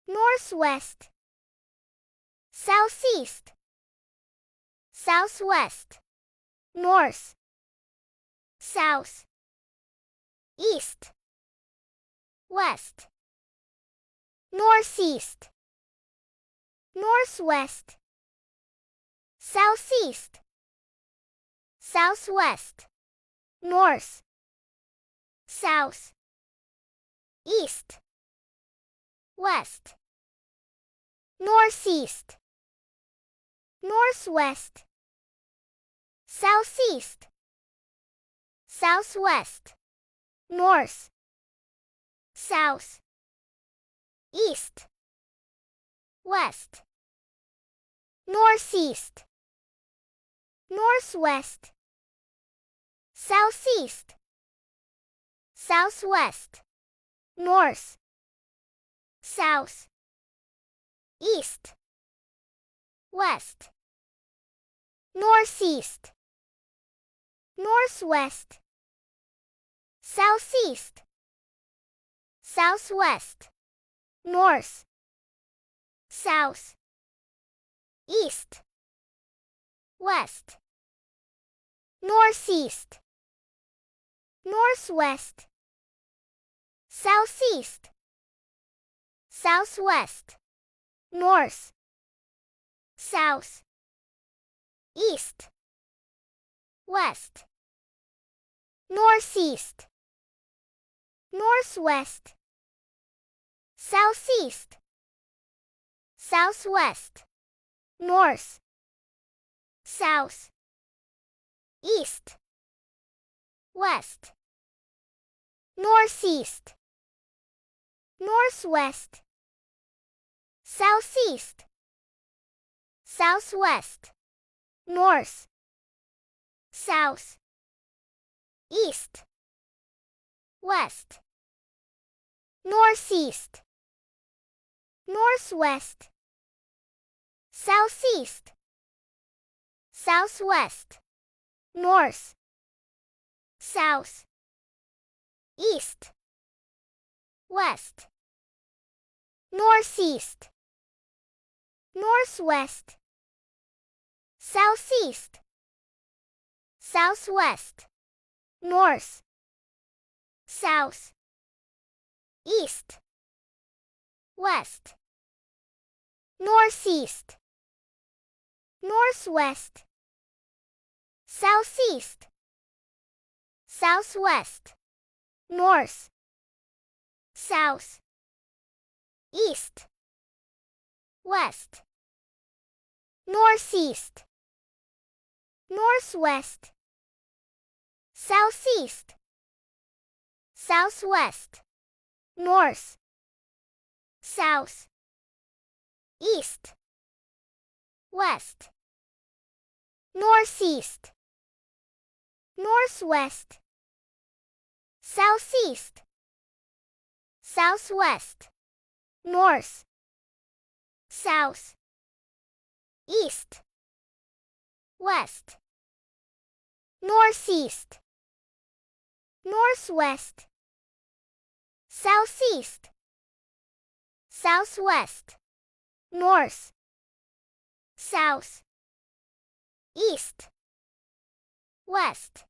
northwest, southeast, southwest, north, south, east, west, northeast, northwest, southeast, southwest, north, south, east, west, northeast, northwest, southeast, southwest, north, south, east, west, northeast, northwest, southeast, southwest, north, south, east, west, northeast, northwest, southeast, southwest, north, south, east, west, northeast, northwest, southeast, southwest, north, south, east, west, northeast, northwest, southeast, southwest, north, south, east, west, northeast, northwest, southeast, southwest, north, south, east, west, northeast, northwest, southeast, southwest, north, south, east, west, northeast, northwest, southeast, southwest, north, south, east, west, northeast, northwest, southeast, southwest, north, south, east, west, northeast, northwest, southeast, southwest, north, south, east, west, northeast, northwest, southeast, southwest, north, south, east, west, northeast, northwest, southeast, southwest, north, south, east, west,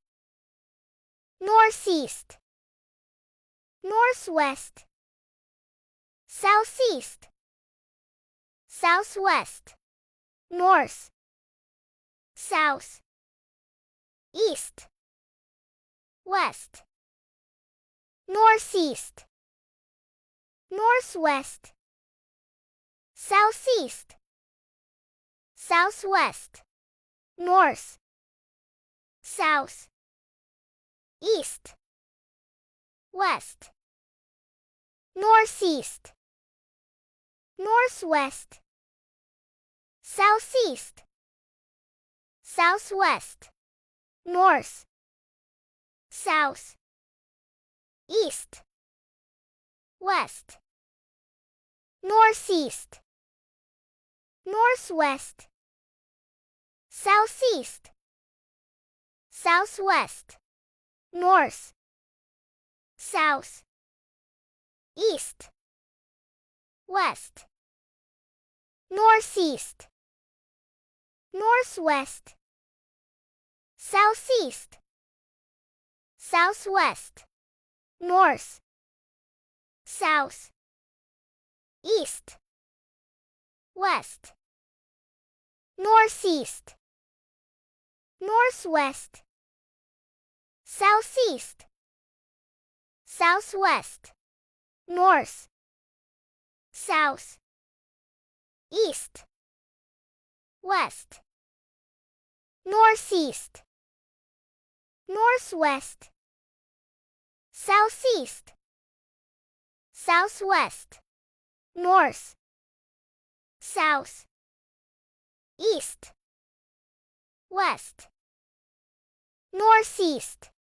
northeast, northwest, southeast, southwest, north, south, east, west, northeast, northwest, southeast, southwest, north, south, east, west, northeast, northwest, southeast, southwest, north, south, east, west, northeast, northwest, southeast, southwest, north, south, east, west, northeast, northwest, southeast, southwest, north, south, east, west, northeast, northwest, southeast, southwest, north, south, east, west, northeast, northwest, southeast, southwest, north, south, east, west, northeast,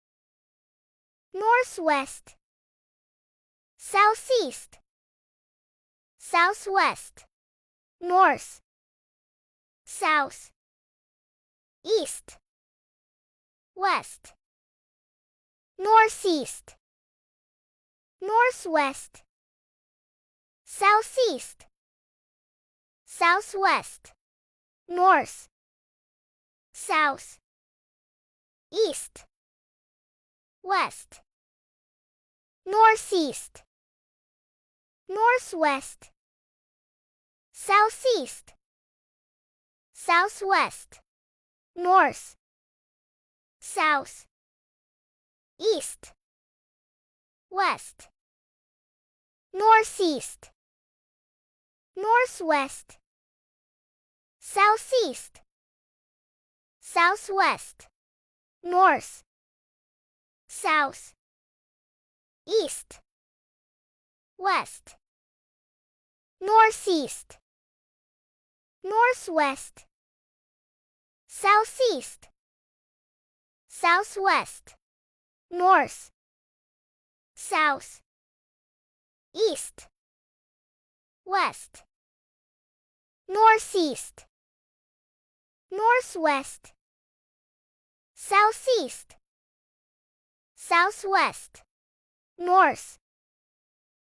northwest, southeast, southwest, north, south, east, west, northeast, northwest, southeast, southwest, north, south, east, west, northeast, northwest, southeast, southwest, north, south, east, west, northeast, northwest, southeast, southwest, north, south, east, west, northeast, northwest, southeast, southwest, north, south, east, west, northeast, northwest, southeast, southwest, north,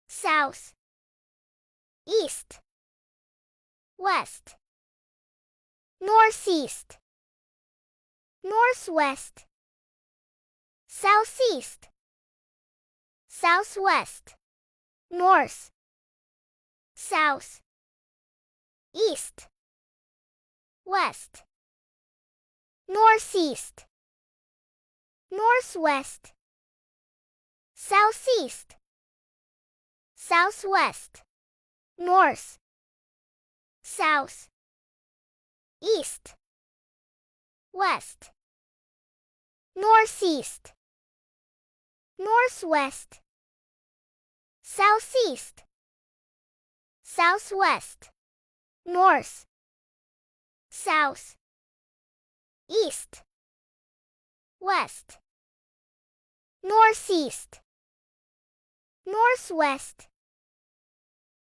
south, east, west, northeast, northwest, southeast, southwest, north, south, east, west, northeast, northwest, southeast, southwest, north, south, east, west, northeast, northwest, southeast, southwest, north, south, east, west, northeast, northwest,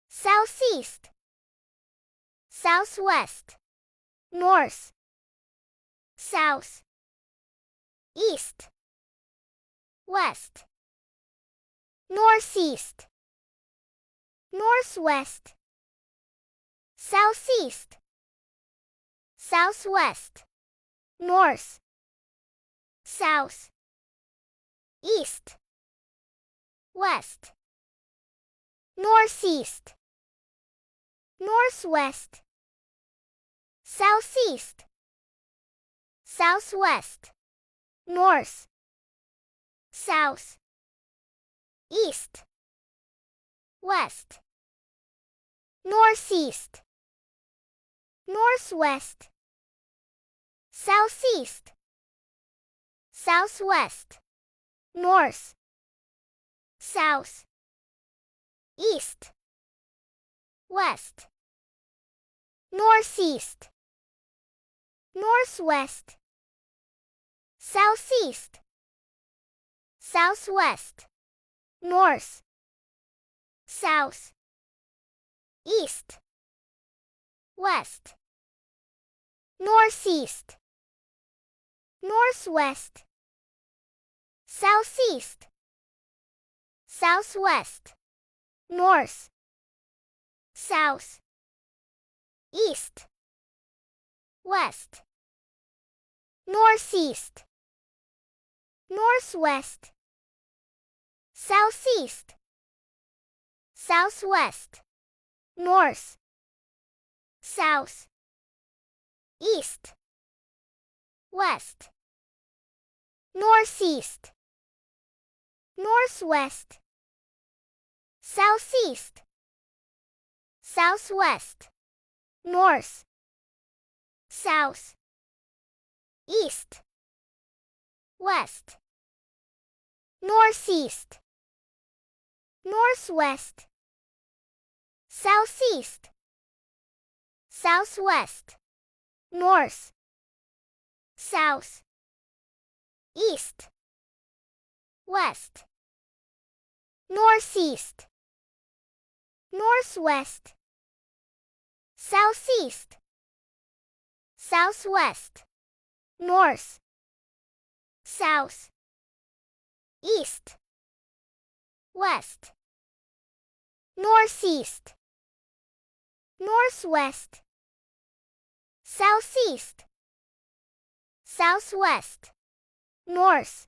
southeast, southwest, north, south, east, west, northeast, northwest, southeast, southwest, north, south, east, west, northeast, northwest, southeast, southwest, north, south, east, west, northeast, northwest, southeast, southwest, north, south, east, west, northeast, northwest, southeast, southwest, north, south, east, west, northeast, northwest, southeast, southwest, north, south, east, west, northeast, northwest, southeast, southwest, north, south, east, west, northeast, northwest, southeast, southwest, north, south, east, west, northeast, northwest, southeast, southwest, north, south, east, west, northeast, northwest, southeast, southwest, north, south, east, west, northeast, northwest, southeast, southwest, north,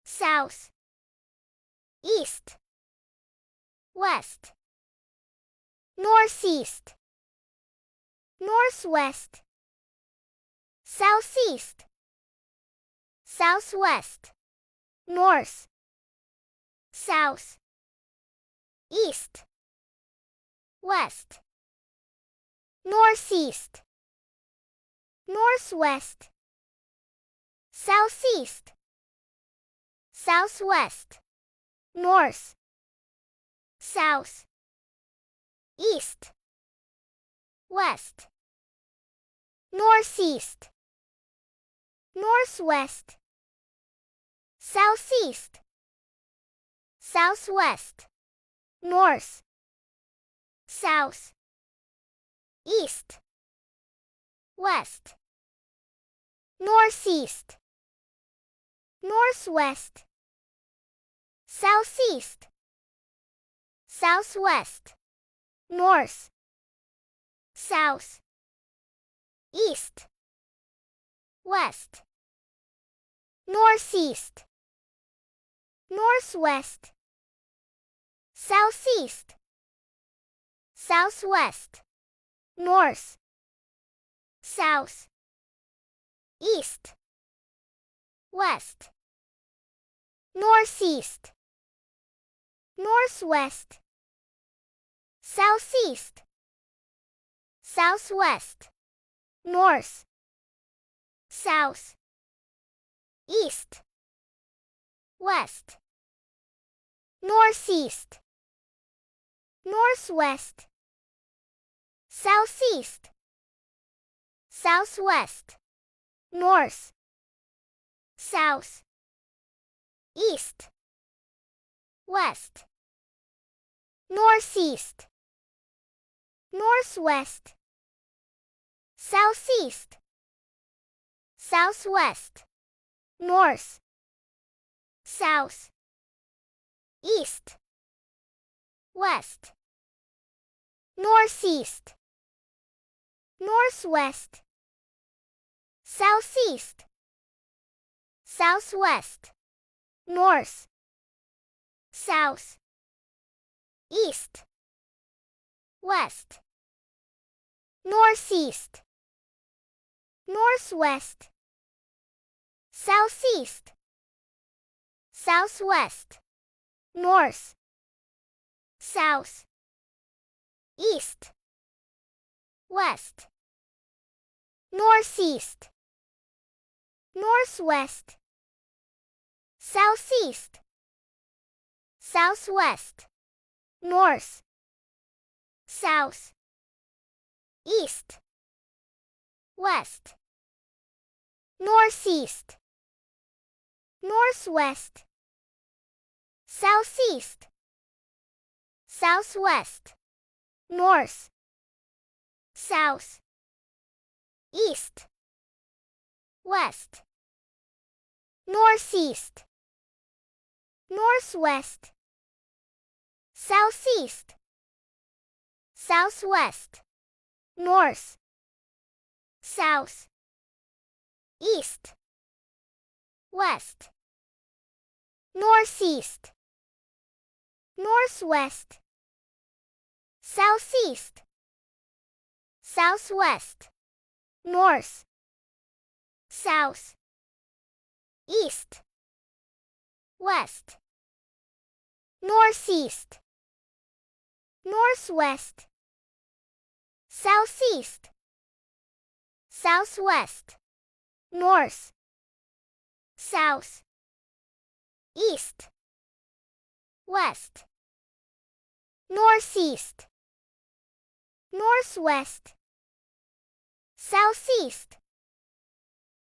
south, east, west, northeast, northwest, southeast, southwest, north, south, east, west, northeast, northwest, southeast, southwest, north, south, east, west, northeast, northwest, southeast, southwest, north, south, east, west, northeast, northwest, southeast, southwest, north, south, east, west, northeast, northwest, southeast, southwest, north, south, east, west, northeast, northwest, southeast, southwest, north, south, east, west, northeast, northwest, southeast, southwest, north, south, east, west, northeast, northwest, southeast, southwest, north, south, east, west, northeast, northwest, southeast, southwest, north, south, east, west, northeast, northwest, southeast, southwest, north, south, east, west, northeast, northwest, southeast, southwest, north, south, east, west, northeast, northwest, southeast, southwest, north, south, east, west, northeast, northwest, southeast, southwest, north, south, east, west, northeast, northwest, southeast, southwest, north, south, east, west, northeast, northwest, southeast, southwest, north, south, east, west, northeast, northwest, southeast,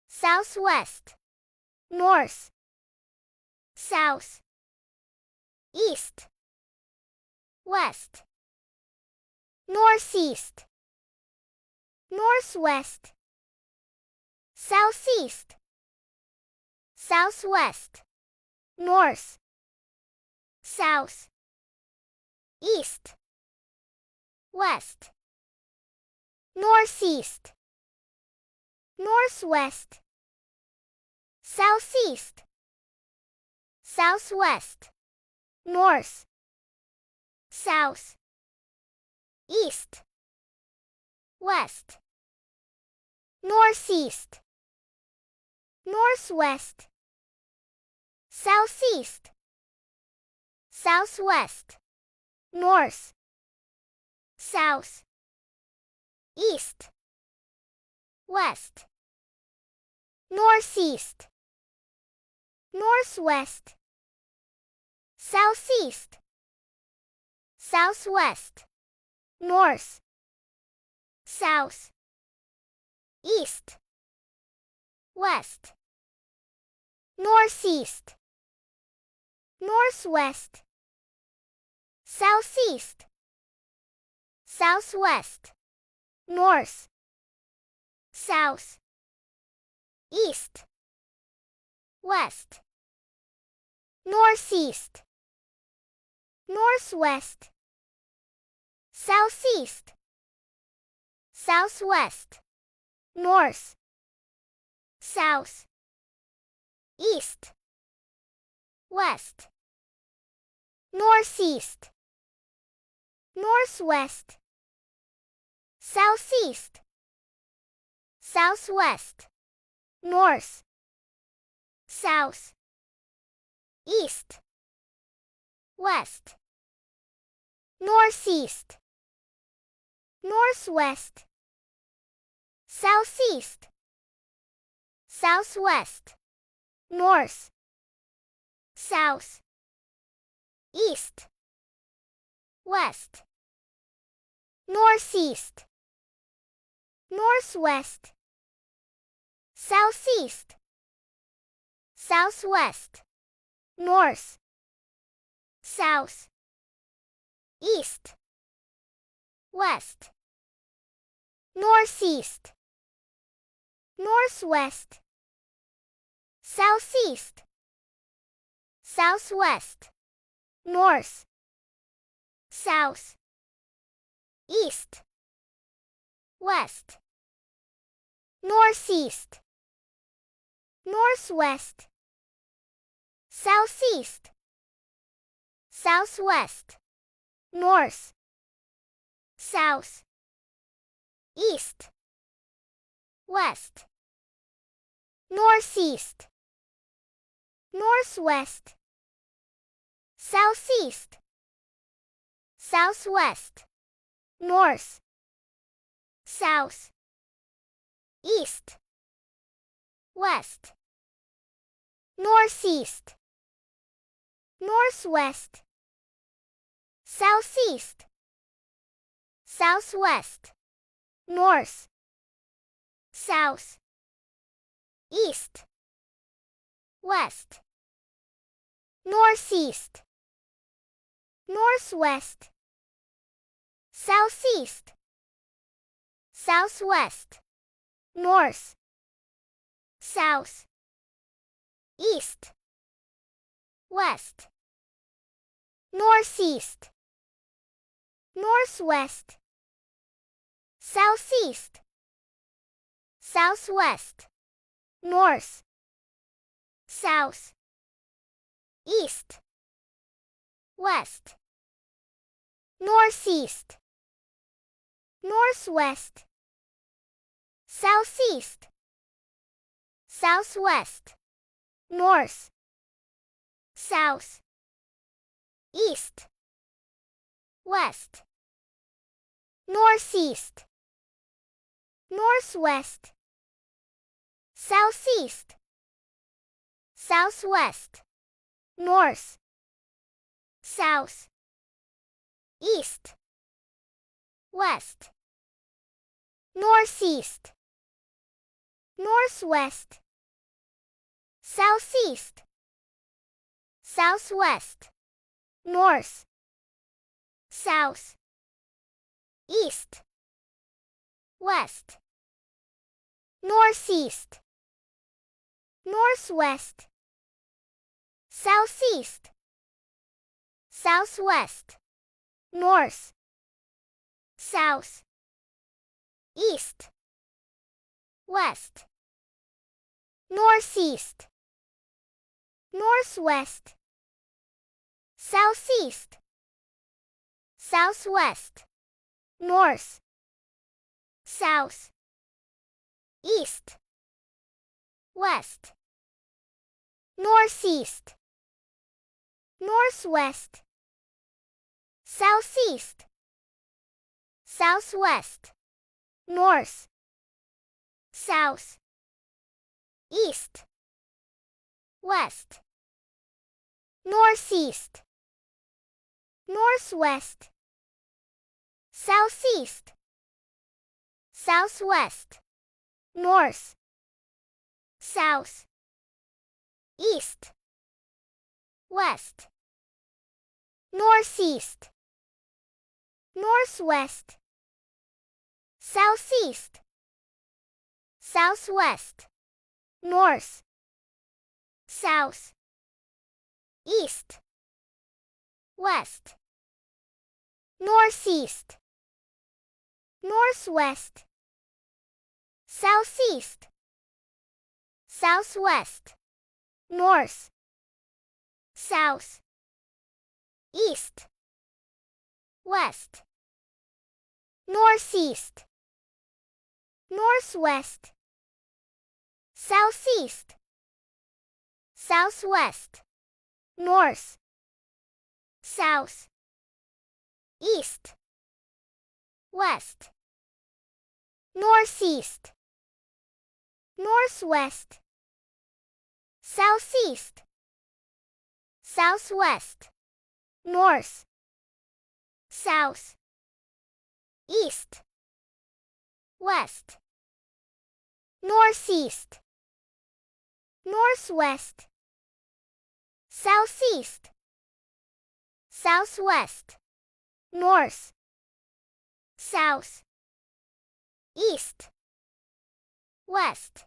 southwest, north, south, east, west, northeast, northwest, southeast, southwest, north, south, east, west, northeast, northwest, southeast, southwest, north, south, east, west, northeast, northwest, southeast, southwest, north, south, east, west, northeast, northwest, southeast, southwest, north, south, east, west, northeast, northwest, southeast, southwest, north, south, east, west, northeast, northwest, southeast, southwest, north, south, east, west, northeast, northwest, southeast, southwest, north, south, east, west, northeast, northwest, southeast, southwest, north, south, east, west, northeast, northwest, southeast, southwest, north, south, east, west, northeast, northwest, southeast, southwest, north, south, east, west, northeast, northwest, southeast, southwest, north, south, east, west, northeast, northwest, southeast, southwest, north, south, east, west, northeast, northwest, southeast, southwest, north, south, east, west, northeast, northwest, southeast, southwest, north, south, east, west, northeast, northwest, southeast, southwest, north, south, east, west, northeast, northwest, southeast, southwest, north, south, east, west, northeast, northwest, southeast, southwest, north, south, east, west, northeast, northwest, southeast, southwest, north, south, east, west, northeast, northwest, southeast, southwest, north, south, east, west, northeast, northwest, southeast, southwest, north, south, east, west, northeast, northwest, southeast, southwest, north, south, east, west, northeast, northwest, southeast, southwest, north, south, east, west, northeast, northwest, southeast, southwest, north, south, east, west, northeast, northwest, southeast, southwest, north, south, east, west, northeast, northwest, southeast, southwest, north, south, east, west, northeast, northwest, southeast, southwest, north, south, east, west, northeast, northwest, southeast, southwest, north, south, east, west,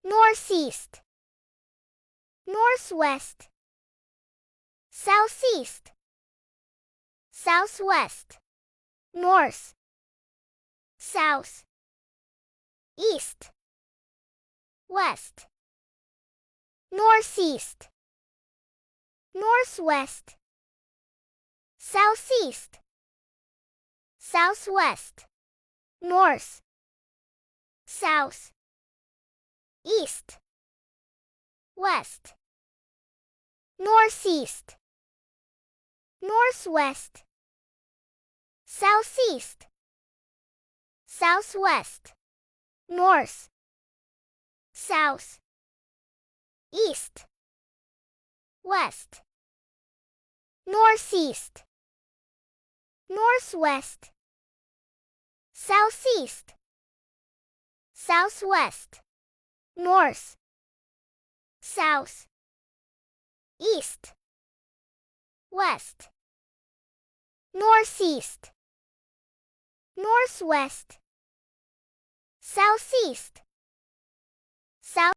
northeast, northwest, southeast, southwest, north, south, east, west, northeast, northwest, southeast, southwest, north, south, east, west, northeast, northwest, southeast, southwest, north, south, east, west, northeast, northwest, southeast, southwest, north, south, east, west, northeast, northwest, southeast, south